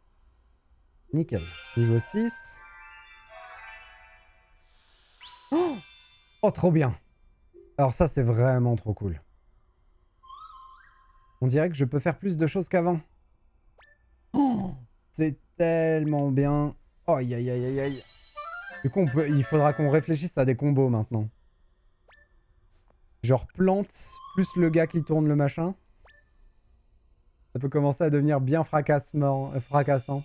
Nickel. Niveau 6. Oh, oh, trop bien. Alors ça, c'est vraiment trop cool. On dirait que je peux faire plus de choses qu'avant. Oh, c'est tellement bien. Oh, aïe, aïe, aïe, aïe, aïe. Du coup, il faudra qu'on réfléchisse à des combos maintenant. Genre plante, plus le gars qui tourne le machin. Ça peut commencer à devenir bien fracassant.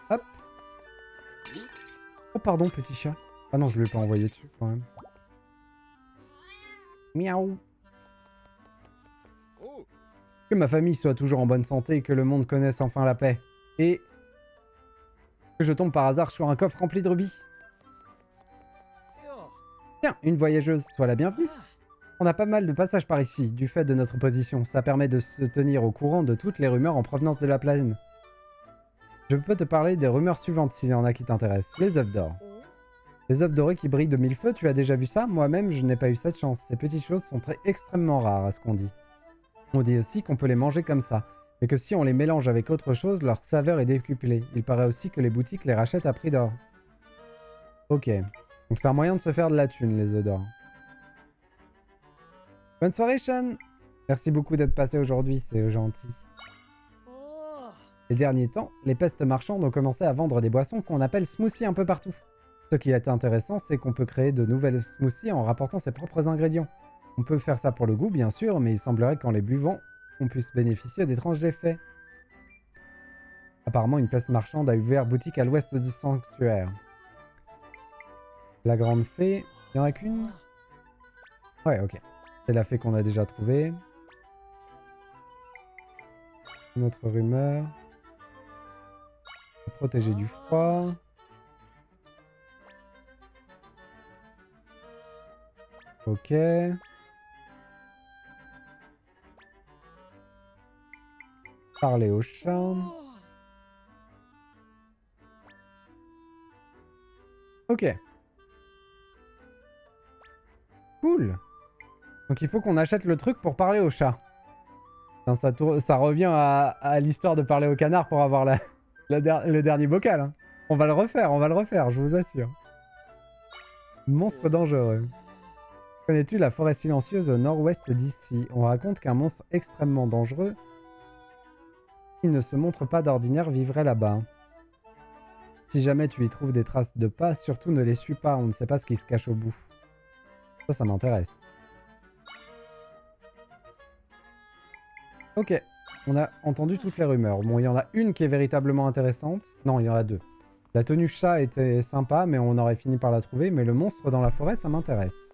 Hop. Oh pardon, petit chat. Ah non, je ne l'ai pas envoyé dessus quand même. Miaou. Que ma famille soit toujours en bonne santé et que le monde connaisse enfin la paix. Et que je tombe par hasard sur un coffre rempli de rubis. Tiens, une voyageuse, sois la bienvenue. On a pas mal de passages par ici, du fait de notre position. Ça permet de se tenir au courant de toutes les rumeurs en provenance de la plaine. Je peux te parler des rumeurs suivantes s'il y en a qui t'intéressent. Les œufs d'or. Les œufs dorés qui brillent de mille feux, tu as déjà vu ça? Moi-même, je n'ai pas eu cette chance. Ces petites choses sont extrêmement rares à ce qu'on dit. On dit aussi qu'on peut les manger comme ça, mais que si on les mélange avec autre chose, leur saveur est décuplée. Il paraît aussi que les boutiques les rachètent à prix d'or. Ok. Donc c'est un moyen de se faire de la thune, les œufs d'or. Bonne soirée, Sean! Merci beaucoup d'être passé aujourd'hui, c'est gentil. Ces derniers temps, les pestes marchandes ont commencé à vendre des boissons qu'on appelle smoothies un peu partout. Ce qui est intéressant, c'est qu'on peut créer de nouvelles smoothies en rapportant ses propres ingrédients. On peut faire ça pour le goût, bien sûr, mais il semblerait qu'en les buvant, on puisse bénéficier d'étranges effets. Apparemment, une peste marchande a ouvert boutique à l'ouest du sanctuaire. La grande fée, il n'y en a qu'une? Ouais, ok. C'est la fée qu'on a déjà trouvée. Une autre rumeur. Protéger du froid. Ok. Parler au chat. Ok. Cool. Donc il faut qu'on achète le truc pour parler au chat. Enfin, ça revient à l'histoire de parler au canard pour avoir le dernier bocal. Hein. On va le refaire, je vous assure. Monstre dangereux. Connais-tu la forêt silencieuse au nord-ouest d'ici? On raconte qu'un monstre extrêmement dangereux, qui ne se montre pas d'ordinaire, vivrait là-bas. Si jamais tu y trouves des traces de pas, surtout ne les suis pas, on ne sait pas ce qui se cache au bout. Ça m'intéresse. Ok, on a entendu toutes les rumeurs. Bon, il y en a une qui est véritablement intéressante. Non, il y en a deux. La tenue chat était sympa, mais on aurait fini par la trouver. Mais le monstre dans la forêt, ça m'intéresse.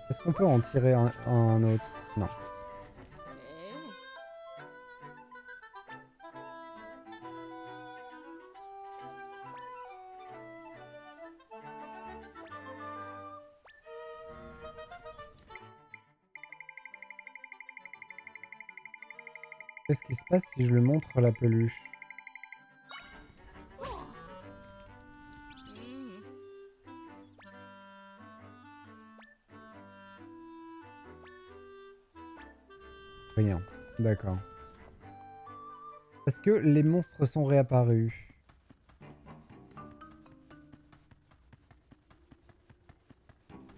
Est-ce qu'on peut en tirer un autre? Non. Qu'est-ce qui se passe si je lui montre la peluche? Rien. D'accord. Est-ce que les monstres sont réapparus?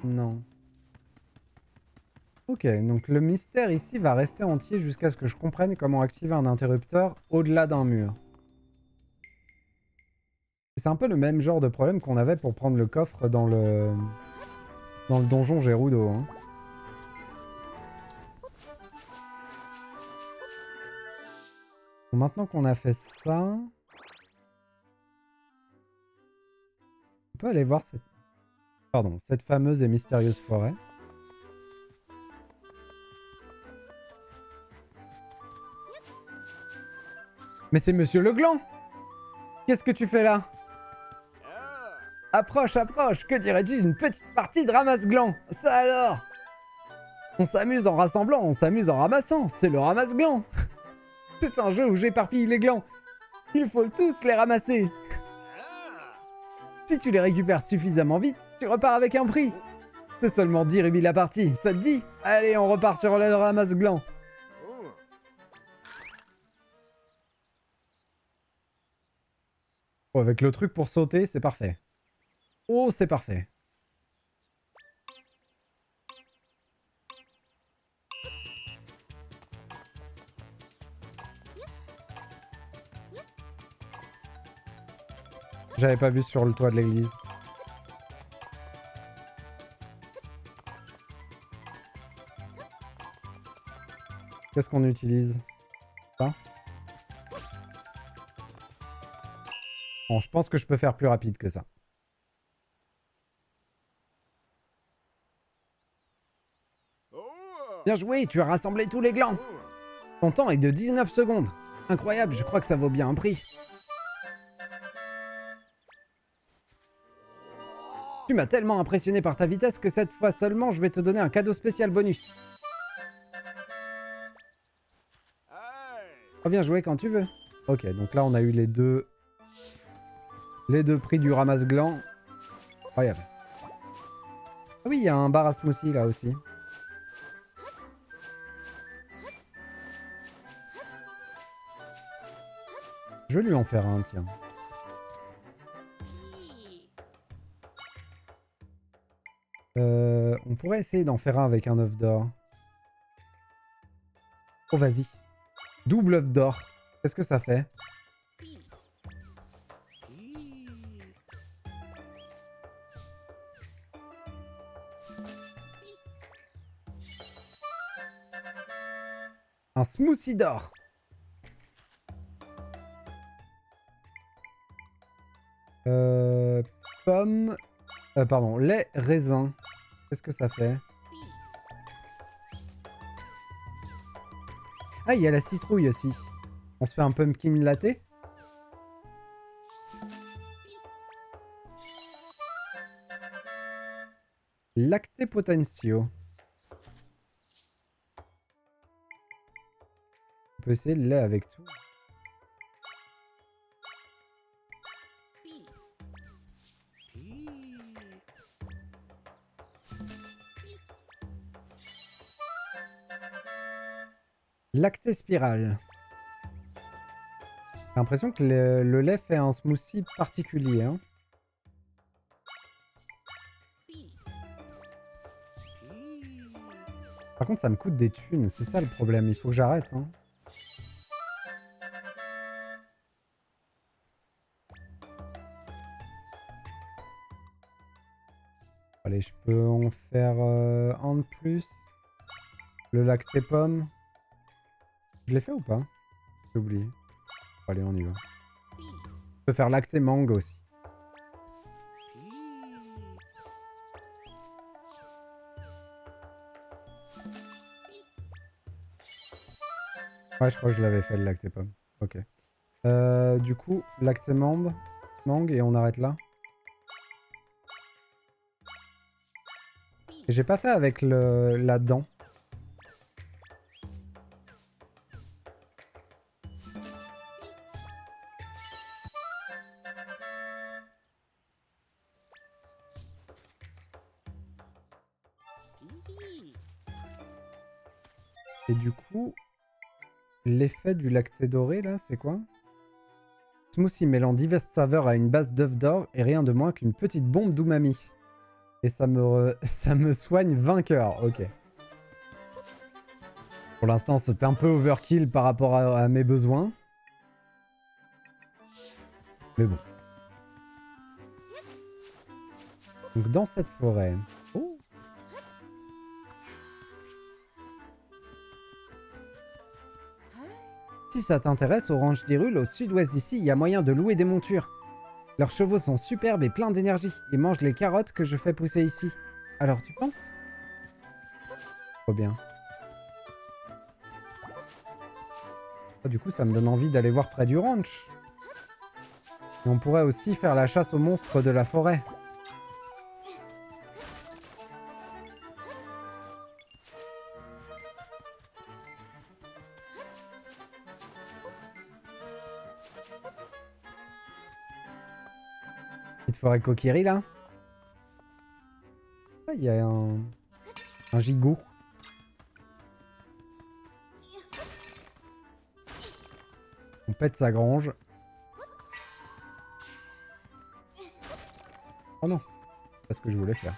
Non. Ok, donc le mystère ici va rester entier jusqu'à ce que je comprenne comment activer un interrupteur au-delà d'un mur. C'est un peu le même genre de problème qu'on avait pour prendre le coffre dans le donjon Gerudo. Hein. Bon, maintenant qu'on a fait ça... On peut aller voir cette fameuse et mystérieuse forêt. Mais c'est Monsieur le Gland! Qu'est-ce que tu fais là? Approche, approche! Que dirais-tu d'une petite partie de ramasse-gland? Ça alors! On s'amuse en rassemblant, on s'amuse en ramassant. C'est le ramasse-gland! C'est un jeu où j'éparpille les glands. Il faut tous les ramasser. Si tu les récupères suffisamment vite, tu repars avec un prix. C'est seulement 10 rubis la partie, ça te dit? Allez, on repart sur le ramasse-gland. Oh, avec le truc pour sauter, c'est parfait. Oh, c'est parfait. J'avais pas vu sur le toit de l'église. Qu'est-ce qu'on utilise? Ça? Bon, je pense que je peux faire plus rapide que ça. Bien joué, tu as rassemblé tous les glands. Ton temps est de 19 secondes. Incroyable, je crois que ça vaut bien un prix. Tu m'as tellement impressionné par ta vitesse que cette fois seulement, je vais te donner un cadeau spécial bonus. Reviens jouer quand tu veux. Ok, donc là on a eu les deux prix du ramasse-gland. Incroyable. Ah oui, il y a un bar à smoothie là aussi. Je vais lui en faire un, tiens. On pourrait essayer d'en faire un avec un œuf d'or. Oh, vas-y. Double œuf d'or. Qu'est-ce que ça fait? Un smoothie d'or. Pomme... pardon, lait raisin. Qu'est-ce que ça fait? Ah, il y a la citrouille aussi. On se fait un pumpkin latte? Lacté potentio. On peut essayer le lait avec tout. Lacté spirale. J'ai l'impression que le lait fait un smoothie particulier. Hein. Par contre, ça me coûte des thunes. C'est ça le problème. Il faut que j'arrête. Hein. Allez, je peux en faire un de plus. Le lacté pomme. Je l'ai fait ou pas? J'ai oublié. Allez, on y va. Je peux faire lacté mangue aussi. Ouais, je crois que je l'avais fait le lacté pomme. Ok. Du coup, lacté mangue et on arrête là. Et j'ai pas fait avec la dent. Et du coup, l'effet du lacté doré, là, c'est quoi? Smoothie mêlant diverses saveurs à une base d'œuf d'or et rien de moins qu'une petite bombe d'umami. Et ça me soigne vainqueur, ok. Pour l'instant, c'est un peu overkill par rapport à mes besoins. Mais bon. Donc dans cette forêt... Oh. Si ça t'intéresse, au ranch d'Hyrule, au sud-ouest d'ici, il y a moyen de louer des montures. Leurs chevaux sont superbes et pleins d'énergie. Ils mangent les carottes que je fais pousser ici. Alors tu penses? Trop bien. Ah, du coup, ça me donne envie d'aller voir près du ranch. Et on pourrait aussi faire la chasse aux monstres de la forêt. Petite forêt Kokiri, là. Ah, il y a un gigot. On pète sa grange. Oh non, c'est pas ce que je voulais faire.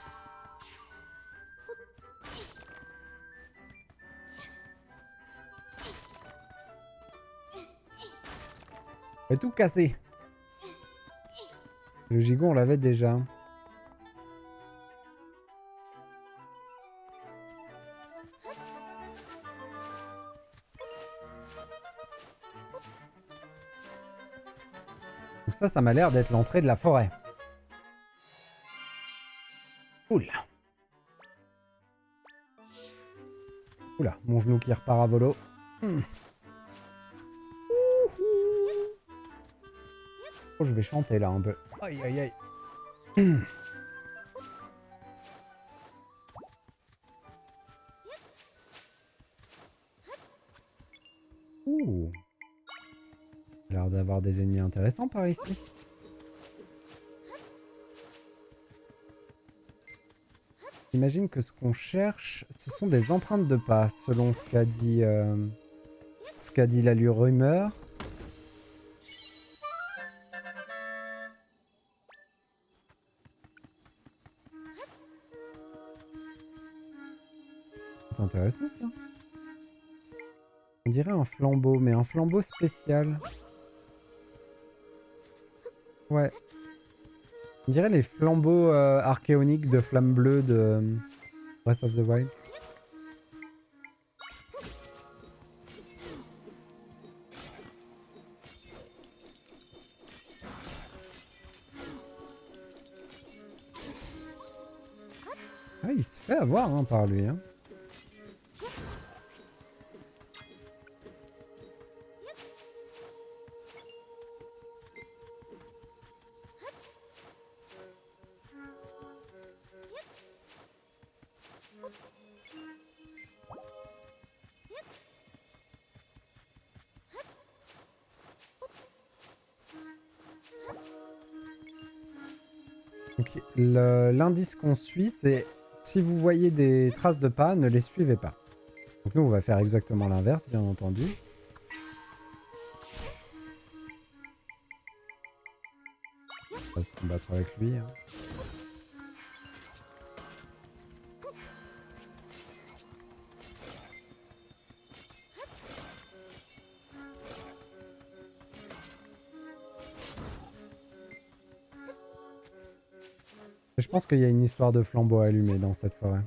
On va tout casser. Le gigot, on l'avait déjà. Donc ça m'a l'air d'être l'entrée de la forêt. Cool. Oula, mon genou qui repart à volo. Oh, je vais chanter là un peu. Aïe aïe aïe. Ouh. Il a l'air d'avoir des ennemis intéressants par ici. J'imagine que ce qu'on cherche, ce sont des empreintes de pas, selon ce qu'a dit la rumeur. C'est intéressant ça. On dirait un flambeau, mais un flambeau spécial. Ouais. On dirait les flambeaux archéoniques de flamme bleue de Breath of the Wild. Ah, il se fait avoir hein, par lui. Hein. L'indice qu'on suit, c'est si vous voyez des traces de pas, ne les suivez pas. Donc nous, on va faire exactement l'inverse, bien entendu. On va se combattre avec lui. Hein. Je pense qu'il y a une histoire de flambeau allumé dans cette forêt.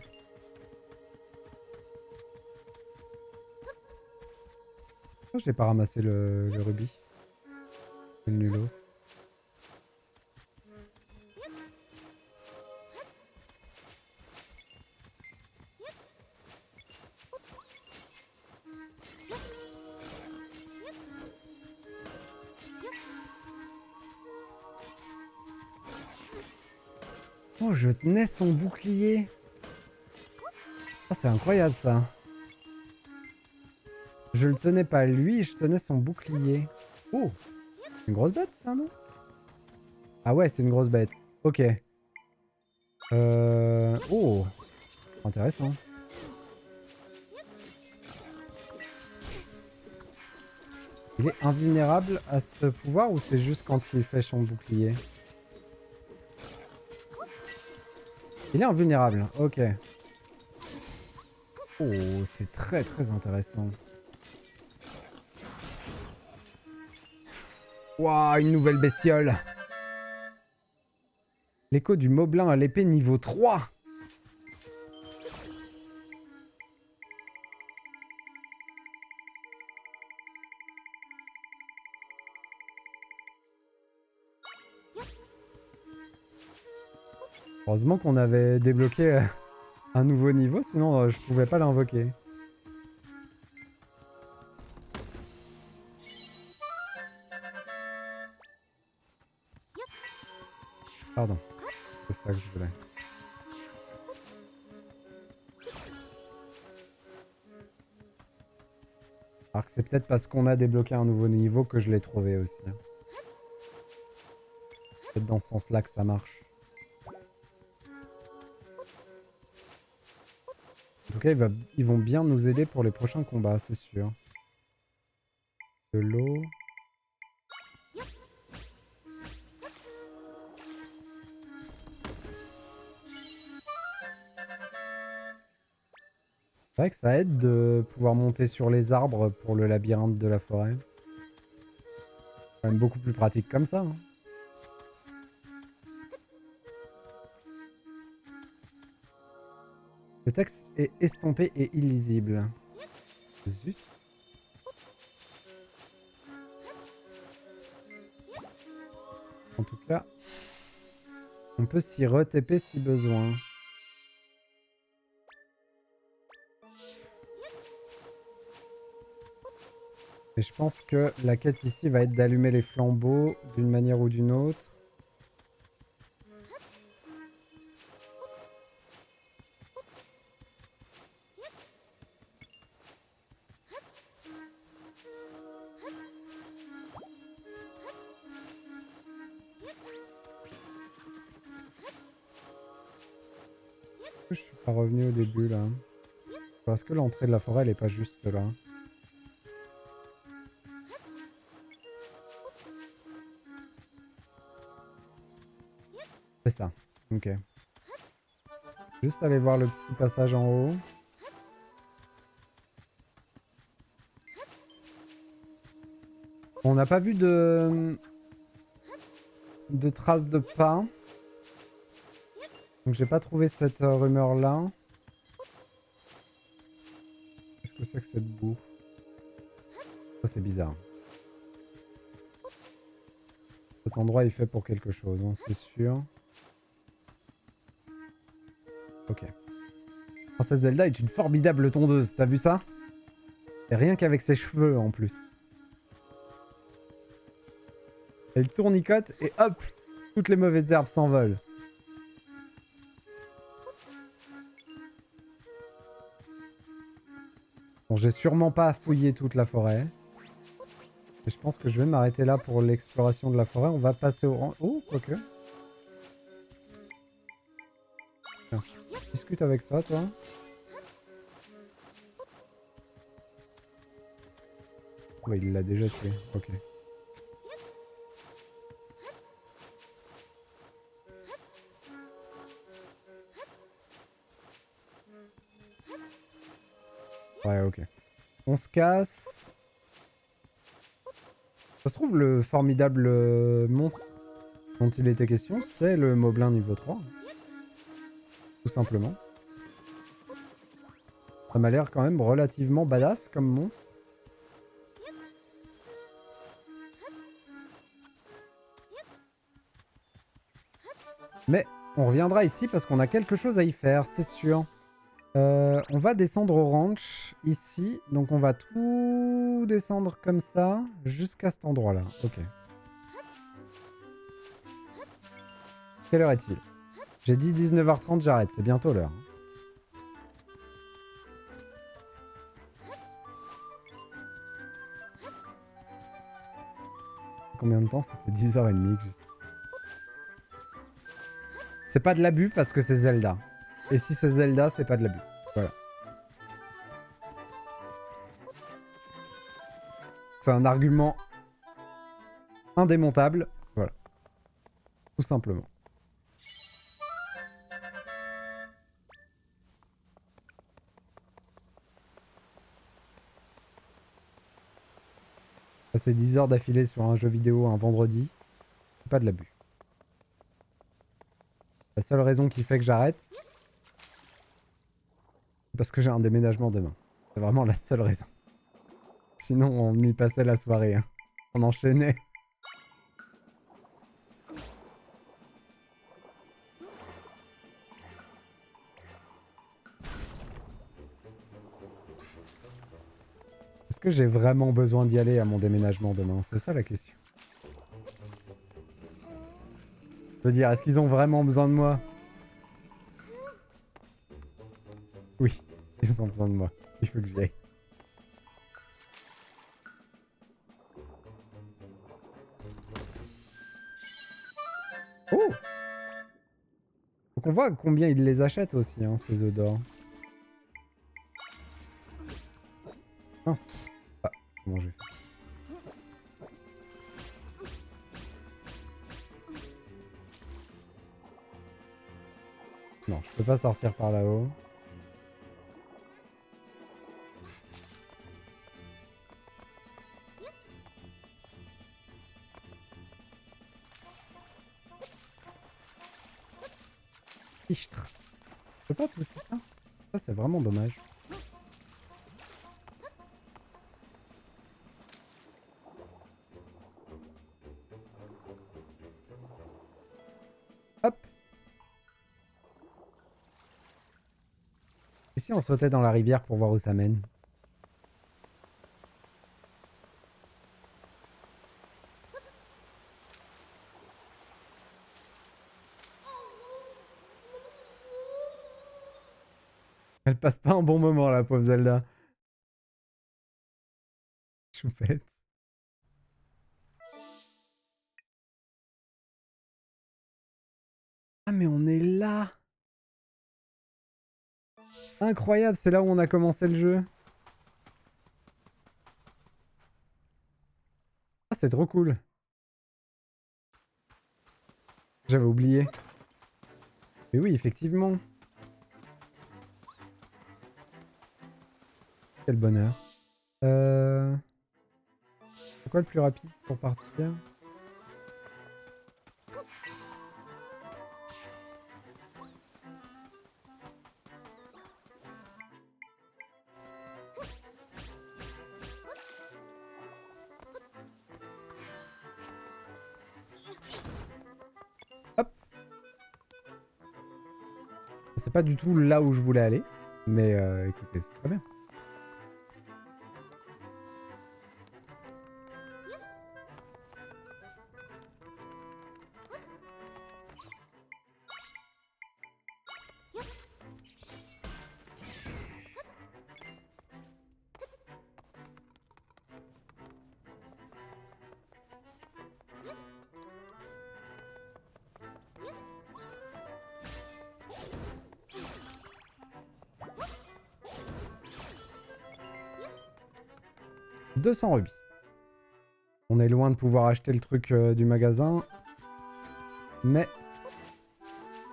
Oh, j'ai pas ramassé le rubis. Et le nulos. Oh, je tenais son bouclier. Oh, c'est incroyable ça. Je le tenais pas lui, je tenais son bouclier. Oh, une grosse bête ça, non? Ah ouais, c'est une grosse bête. Ok. Oh, intéressant. Il est invulnérable à ce pouvoir ou c'est juste quand il fait son bouclier? Il est invulnérable, ok. Oh, c'est très très intéressant. Waouh, une nouvelle bestiole. L'écho du moblin à l'épée niveau 3. Heureusement qu'on avait débloqué un nouveau niveau, sinon je pouvais pas l'invoquer. Pardon. C'est ça que je voulais. Alors que c'est peut-être parce qu'on a débloqué un nouveau niveau que je l'ai trouvé aussi. C'est peut-être dans ce sens-là que ça marche. En tout cas, ils vont bien nous aider pour les prochains combats, c'est sûr. De l'eau. C'est vrai que ça aide de pouvoir monter sur les arbres pour le labyrinthe de la forêt. C'est quand même beaucoup plus pratique comme ça. Hein. Le texte est estompé et illisible. Zut. En tout cas, on peut s'y re-TP si besoin. Et je pense que la quête ici va être d'allumer les flambeaux d'une manière ou d'une autre. Je suis pas revenu au début là. Parce que l'entrée de la forêt elle est pas juste là. C'est ça. Ok. Juste aller voir le petit passage en haut. On n'a pas vu de traces de pas. Donc j'ai pas trouvé cette rumeur là. Qu'est-ce que c'est que cette boue? Ça c'est bizarre. Cet endroit est fait pour quelque chose, hein, c'est sûr. Ok. Princesse Zelda est une formidable tondeuse, t'as vu ça? Et rien qu'avec ses cheveux en plus. Elle tournicote et hop, toutes les mauvaises herbes s'envolent. Bon, j'ai sûrement pas fouillé toute la forêt. Et je pense que je vais m'arrêter là pour l'exploration de la forêt. On va passer au rang... Oh, quoique. Tiens, discute avec ça, toi. Ouais, il l'a déjà tué. Ok. Ouais, ok. On se casse. Ça se trouve, le formidable monstre dont il était question, c'est le Moblin niveau 3. Tout simplement. Ça m'a l'air quand même relativement badass comme monstre. Mais on reviendra ici parce qu'on a quelque chose à y faire, c'est sûr. On va descendre au ranch ici. Donc on va tout descendre comme ça jusqu'à cet endroit-là. Ok. Quelle heure est-il? J'ai dit 19h30, j'arrête. C'est bientôt l'heure. Combien de temps? Ça fait 10h30 que je... C'est pas de l'abus parce que c'est Zelda. Et si c'est Zelda, c'est pas de l'abus. Voilà. C'est un argument indémontable. Voilà. Tout simplement. Passer 10 heures d'affilée sur un jeu vidéo un vendredi, c'est pas de l'abus. La seule raison qui fait que j'arrête, c'est parce que j'ai un déménagement demain. C'est vraiment la seule raison. Sinon, on y passait la soirée. Hein. On enchaînait. Est-ce que j'ai vraiment besoin d'y aller à mon déménagement demain? C'est ça la question. Je veux dire, est-ce qu'ils ont vraiment besoin de moi? Oui, ils ont besoin de moi. Il faut que j'y aille. Oh! Faut qu'on voit combien ils les achètent aussi, hein, ces œufs d'or. Mince. Ah, comment je vais faire? Non, je peux pas sortir par là-haut. Fichtre. Je peux pas pousser ça? Ça, c'est vraiment dommage. Hop. Et si on sautait dans la rivière pour voir où ça mène? Elle passe pas un bon moment, la pauvre Zelda. Choupette. Ah, mais on est là! Incroyable, c'est là où on a commencé le jeu. Ah, c'est trop cool. J'avais oublié. Mais oui, effectivement. Quel bonheur. C'est quoi le plus rapide pour partir? Hop. C'est pas du tout là où je voulais aller. Mais écoutez, c'est très bien. « 200 rubis. » On est loin de pouvoir acheter le truc du magasin. Mais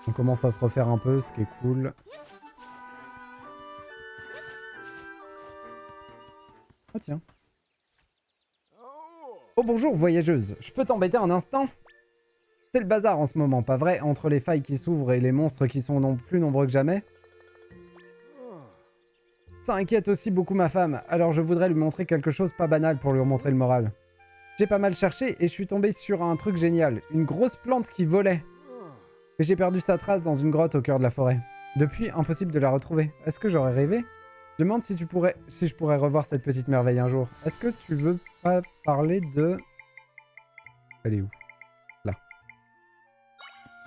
on commence à se refaire un peu, ce qui est cool. Ah tiens. Oh bonjour voyageuse, je peux t'embêter un instant? C'est le bazar en ce moment, pas vrai? Entre les failles qui s'ouvrent et les monstres qui sont non plus nombreux que jamais. Ça inquiète aussi beaucoup ma femme, alors je voudrais lui montrer quelque chose pas banal pour lui remontrer le moral. J'ai pas mal cherché et je suis tombé sur un truc génial, une grosse plante qui volait. Mais j'ai perdu sa trace dans une grotte au cœur de la forêt. Depuis, impossible de la retrouver. Est-ce que j'aurais rêvé? Je demande si je pourrais revoir cette petite merveille un jour. Est-ce que tu veux pas parler de... Elle est où? Là.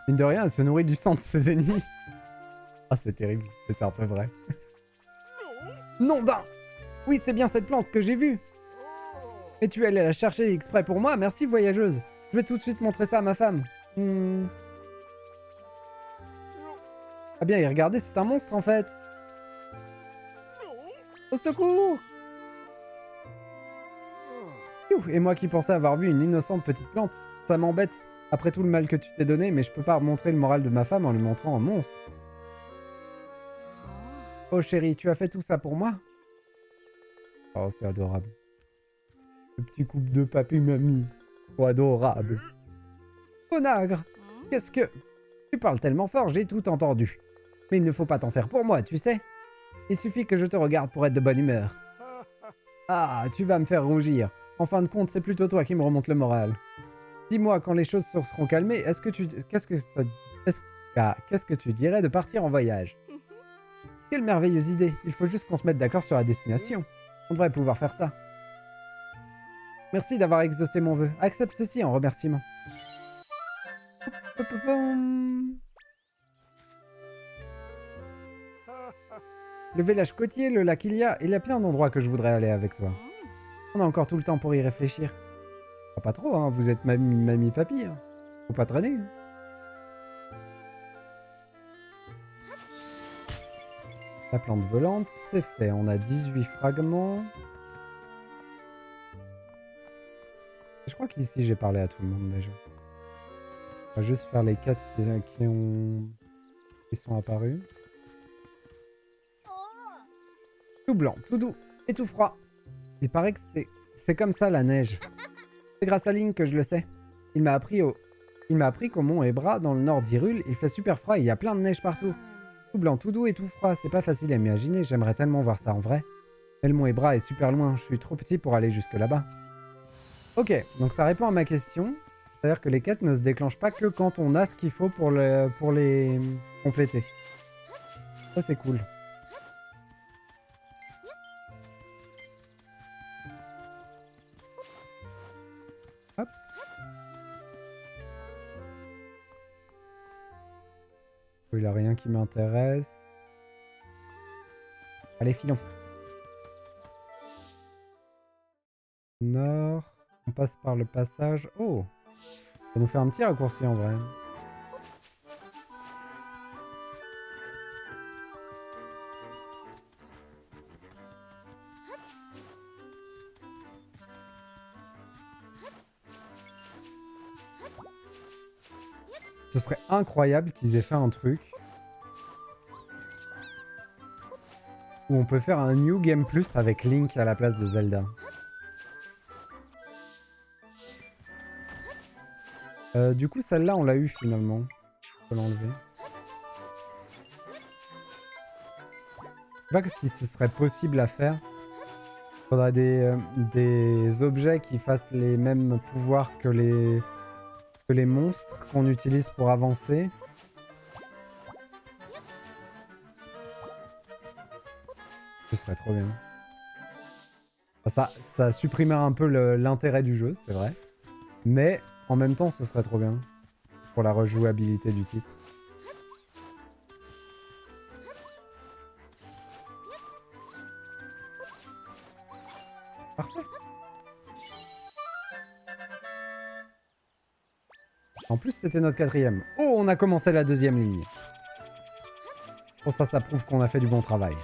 Mine de rien, elle se nourrit du sang de ses ennemis. Ah, c'est terrible. Mais c'est un peu vrai. Non d'un! Oui, c'est bien cette plante que j'ai vue. Et tu es allée la chercher exprès pour moi? Merci, voyageuse. Je vais tout de suite montrer ça à ma femme. Ah bien, et regardez, c'est un monstre en fait. Au secours! Et moi qui pensais avoir vu une innocente petite plante. Ça m'embête. Après tout le mal que tu t'es donné, mais je peux pas remontrer le moral de ma femme en lui montrant un monstre. Oh chérie, tu as fait tout ça pour moi? Oh, c'est adorable. Le petit couple de papy mamie. Oh, adorable. Onagre! Qu'est-ce que... Tu parles tellement fort, j'ai tout entendu. Mais il ne faut pas t'en faire pour moi, tu sais. Il suffit que je te regarde pour être de bonne humeur. Ah, tu vas me faire rougir. En fin de compte, c'est plutôt toi qui me remonte le moral. Dis-moi, quand les choses se seront calmées, qu'est-ce que tu dirais de partir en voyage? Quelle merveilleuse idée. Il faut juste qu'on se mette d'accord sur la destination. On devrait pouvoir faire ça. Merci d'avoir exaucé mon vœu. Accepte ceci en remerciement. Le village côtier, le lac Ilia, il y a plein d'endroits que je voudrais aller avec toi. On a encore tout le temps pour y réfléchir. Pas trop, hein, vous êtes mamie papy. Hein. Faut pas traîner. Hein. La plante volante, c'est fait. On a 18 fragments. Je crois qu'ici, j'ai parlé à tout le monde déjà. On va juste faire les 4 qui sont apparus. Tout blanc, tout doux et tout froid. Il paraît que c'est comme ça la neige. C'est grâce à Link que je le sais. Il m'a appris qu'au mont Ebra, dans le nord d'Hyrule, il fait super froid et il y a plein de neige partout. Tout blanc, tout doux et tout froid, c'est pas facile à imaginer, j'aimerais tellement voir ça en vrai. Mais le mont Ebra est super loin, je suis trop petit pour aller jusque là-bas. Ok, donc ça répond à ma question. C'est-à-dire que les quêtes ne se déclenchent pas que quand on a ce qu'il faut pour les compléter. Ça c'est cool. Hop. Il n'y a rien qui m'intéresse. Allez, filons. Nord. On passe par le passage. Oh! Ça nous fait un petit raccourci en vrai. Ce serait incroyable qu'ils aient fait un truc où on peut faire un New Game Plus avec Link à la place de Zelda. Du coup, celle-là, on l'a eu finalement. On peut l'enlever. Je sais pas que si ce serait possible à faire. Il faudrait des objets qui fassent les mêmes pouvoirs que les monstres qu'on utilise pour avancer. Ce serait trop bien. Ça supprimerait un peu l'intérêt du jeu, c'est vrai. Mais en même temps, ce serait trop bien. Pour la rejouabilité du titre. Parfait. En plus, c'était notre 4e. Oh, on a commencé la 2e ligne. Pour ça, ça prouve qu'on a fait du bon travail.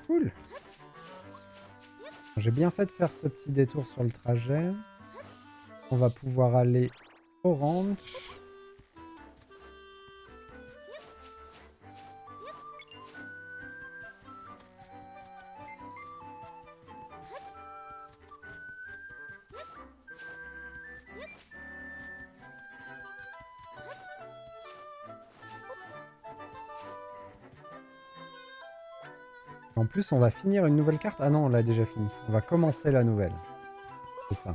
Cool. J'ai bien fait de faire ce petit détour sur le trajet. On va pouvoir aller au ranch. En plus, on va finir une nouvelle carte. Ah non, on l'a déjà fini. On va commencer la nouvelle. C'est ça.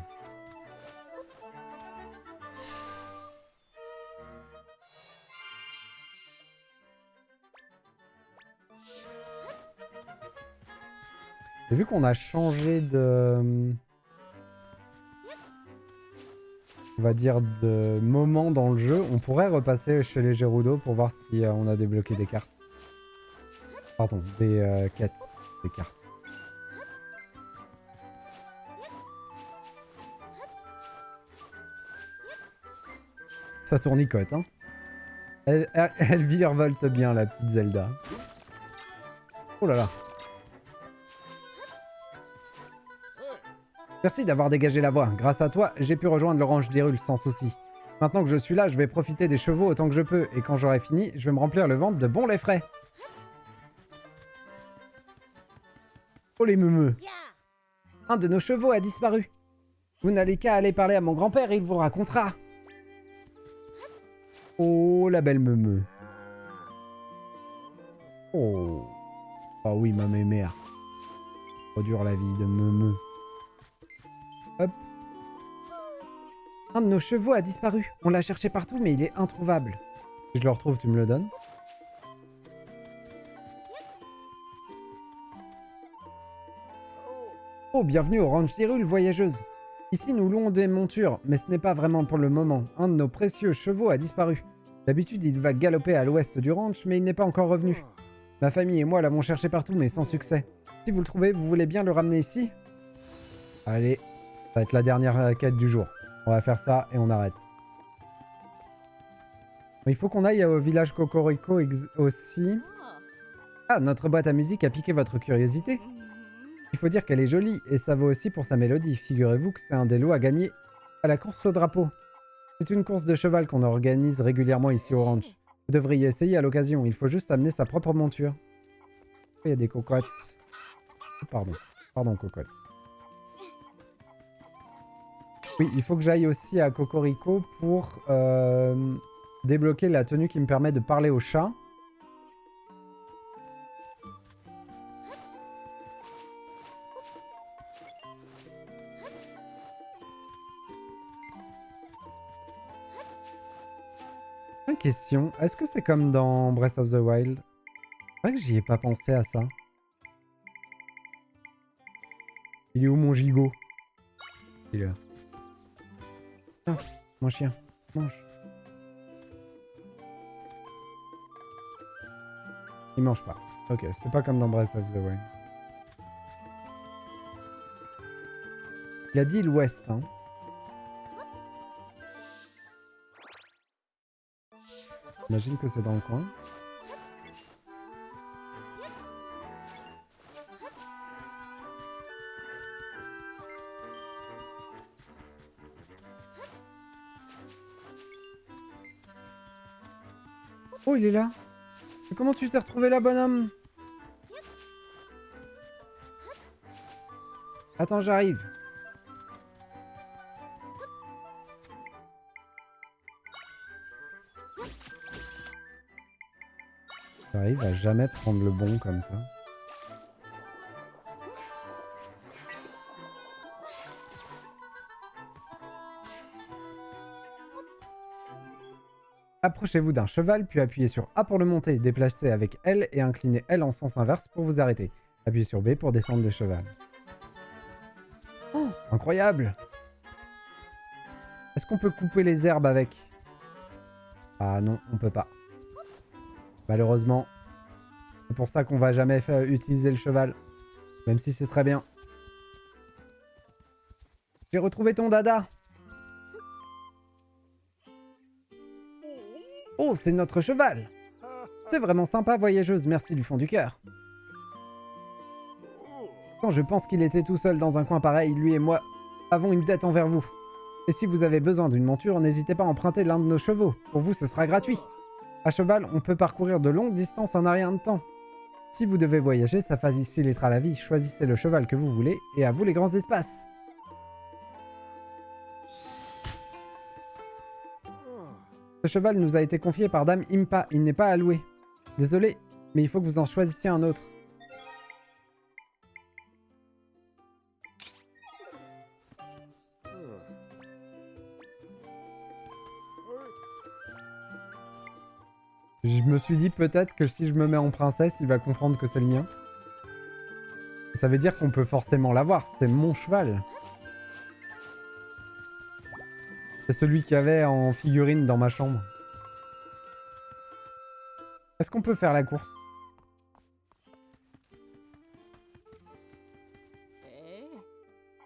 Et vu qu'on a changé de... on va dire de moment dans le jeu, on pourrait repasser chez les Gerudo pour voir si on a débloqué des cartes. Pardon, des quêtes. Des cartes. Ça tournicote, hein. Elle virevolte bien, la petite Zelda. Oh là là. Merci d'avoir dégagé la voie. Grâce à toi, j'ai pu rejoindre l'Orange d'Hyrule sans souci. Maintenant que je suis là, je vais profiter des chevaux autant que je peux. Et quand j'aurai fini, je vais me remplir le ventre de bons laits frais. Oh les meumeux. Un de nos chevaux a disparu. Vous n'allez qu'à aller parler à mon grand-père et il vous racontera. Oh la belle meumeux. Oh. Oh oui, ma mémère. Trop dur la vie de meumeux. Hop. Un de nos chevaux a disparu. On l'a cherché partout, mais il est introuvable. Si je le retrouve, tu me le donnes. Oh, bienvenue au ranch d'Hyrule, voyageuse. Ici, nous louons des montures, mais ce n'est pas vraiment pour le moment. Un de nos précieux chevaux a disparu. D'habitude, il va galoper à l'ouest du ranch, mais il n'est pas encore revenu. Ma famille et moi l'avons cherché partout, mais sans succès. Si vous le trouvez, vous voulez bien le ramener ici? Allez, ça va être la dernière quête du jour. On va faire ça et on arrête. Il faut qu'on aille au village Cocorico aussi. Ah, notre boîte à musique a piqué votre curiosité. Il faut dire qu'elle est jolie, et ça vaut aussi pour sa mélodie. Figurez-vous que c'est un des lots à gagner à la course au drapeau. C'est une course de cheval qu'on organise régulièrement ici au ranch. Vous devriez essayer à l'occasion, il faut juste amener sa propre monture. Il y a des cocottes. Pardon, cocotte. Oui, il faut que j'aille aussi à Cocorico pour débloquer la tenue qui me permet de parler au chat. Une question, est-ce que c'est comme dans Breath of the Wild? C'est vrai que j'y ai pas pensé à ça. Il est où mon gigot? Il est là. Ah, mon chien, mange. Il mange pas. Ok, c'est pas comme dans Breath of the Wild. Il a dit l'ouest, hein. J'imagine que c'est dans le coin. Oh, il est là. Mais comment tu t'es retrouvé là, bonhomme? Attends, j'arrive. J'arrive à jamais prendre le bon comme ça. Approchez-vous d'un cheval, puis appuyez sur A pour le monter, déplacez avec L et inclinez L en sens inverse pour vous arrêter. Appuyez sur B pour descendre de cheval. Oh, incroyable! Est-ce qu'on peut couper les herbes avec? Ah non, on peut pas. Malheureusement. C'est pour ça qu'on va jamais utiliser le cheval. Même si c'est très bien. J'ai retrouvé ton dada! Oh, c'est notre cheval! C'est vraiment sympa, voyageuse, merci du fond du cœur. Quand je pense qu'il était tout seul dans un coin pareil, lui et moi avons une dette envers vous. Et si vous avez besoin d'une monture, n'hésitez pas à emprunter l'un de nos chevaux. Pour vous, ce sera gratuit. À cheval, on peut parcourir de longues distances en un rien de temps. Si vous devez voyager, ça facilitera la vie. Choisissez le cheval que vous voulez et à vous les grands espaces. Ce cheval nous a été confié par Dame Impa. Il n'est pas à louer. Désolé, mais il faut que vous en choisissiez un autre. Je me suis dit peut-être que si je me mets en princesse, il va comprendre que c'est le mien. Ça veut dire qu'on peut forcément l'avoir. C'est mon cheval. C'est celui qu'il y avait en figurine dans ma chambre. Est-ce qu'on peut faire la course?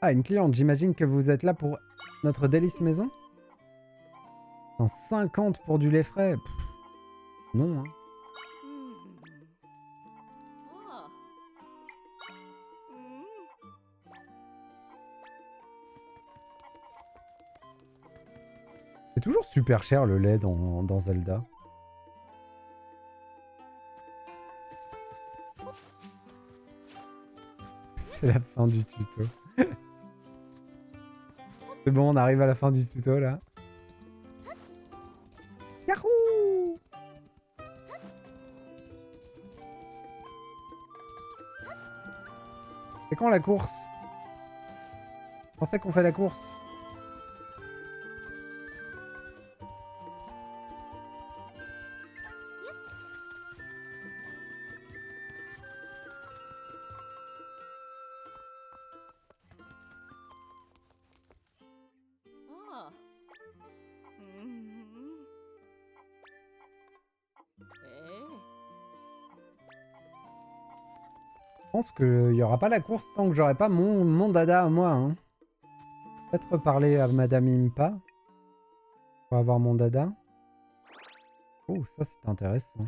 Ah, une cliente. J'imagine que vous êtes là pour notre délice maison? Un 50 pour du lait frais. Pff, non, hein. C'est toujours super cher le lait dans Zelda. C'est la fin du tuto. C'est bon, on arrive à la fin du tuto là. Yahoo! C'est quand la course? pensais qu'on fait la course. Je pense qu'il n'y aura pas la course tant que j'aurai pas mon dada à moi. Hein. Peut-être parler à Madame Impa pour avoir mon dada. Oh, ça c'est intéressant.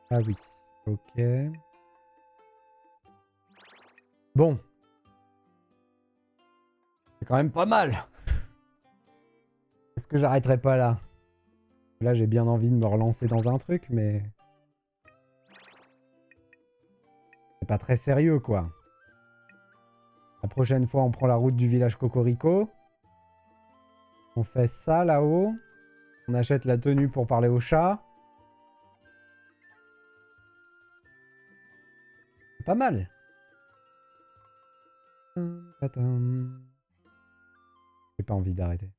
Ah oui, ok. Bon. C'est quand même pas mal. Est-ce que j'arrêterai pas là? Là, j'ai bien envie de me relancer dans un truc, mais... c'est pas très sérieux, quoi. La prochaine fois, on prend la route du village Cocorico. On fait ça, là-haut. On achète la tenue pour parler au chat. C'est pas mal. J'ai pas envie d'arrêter.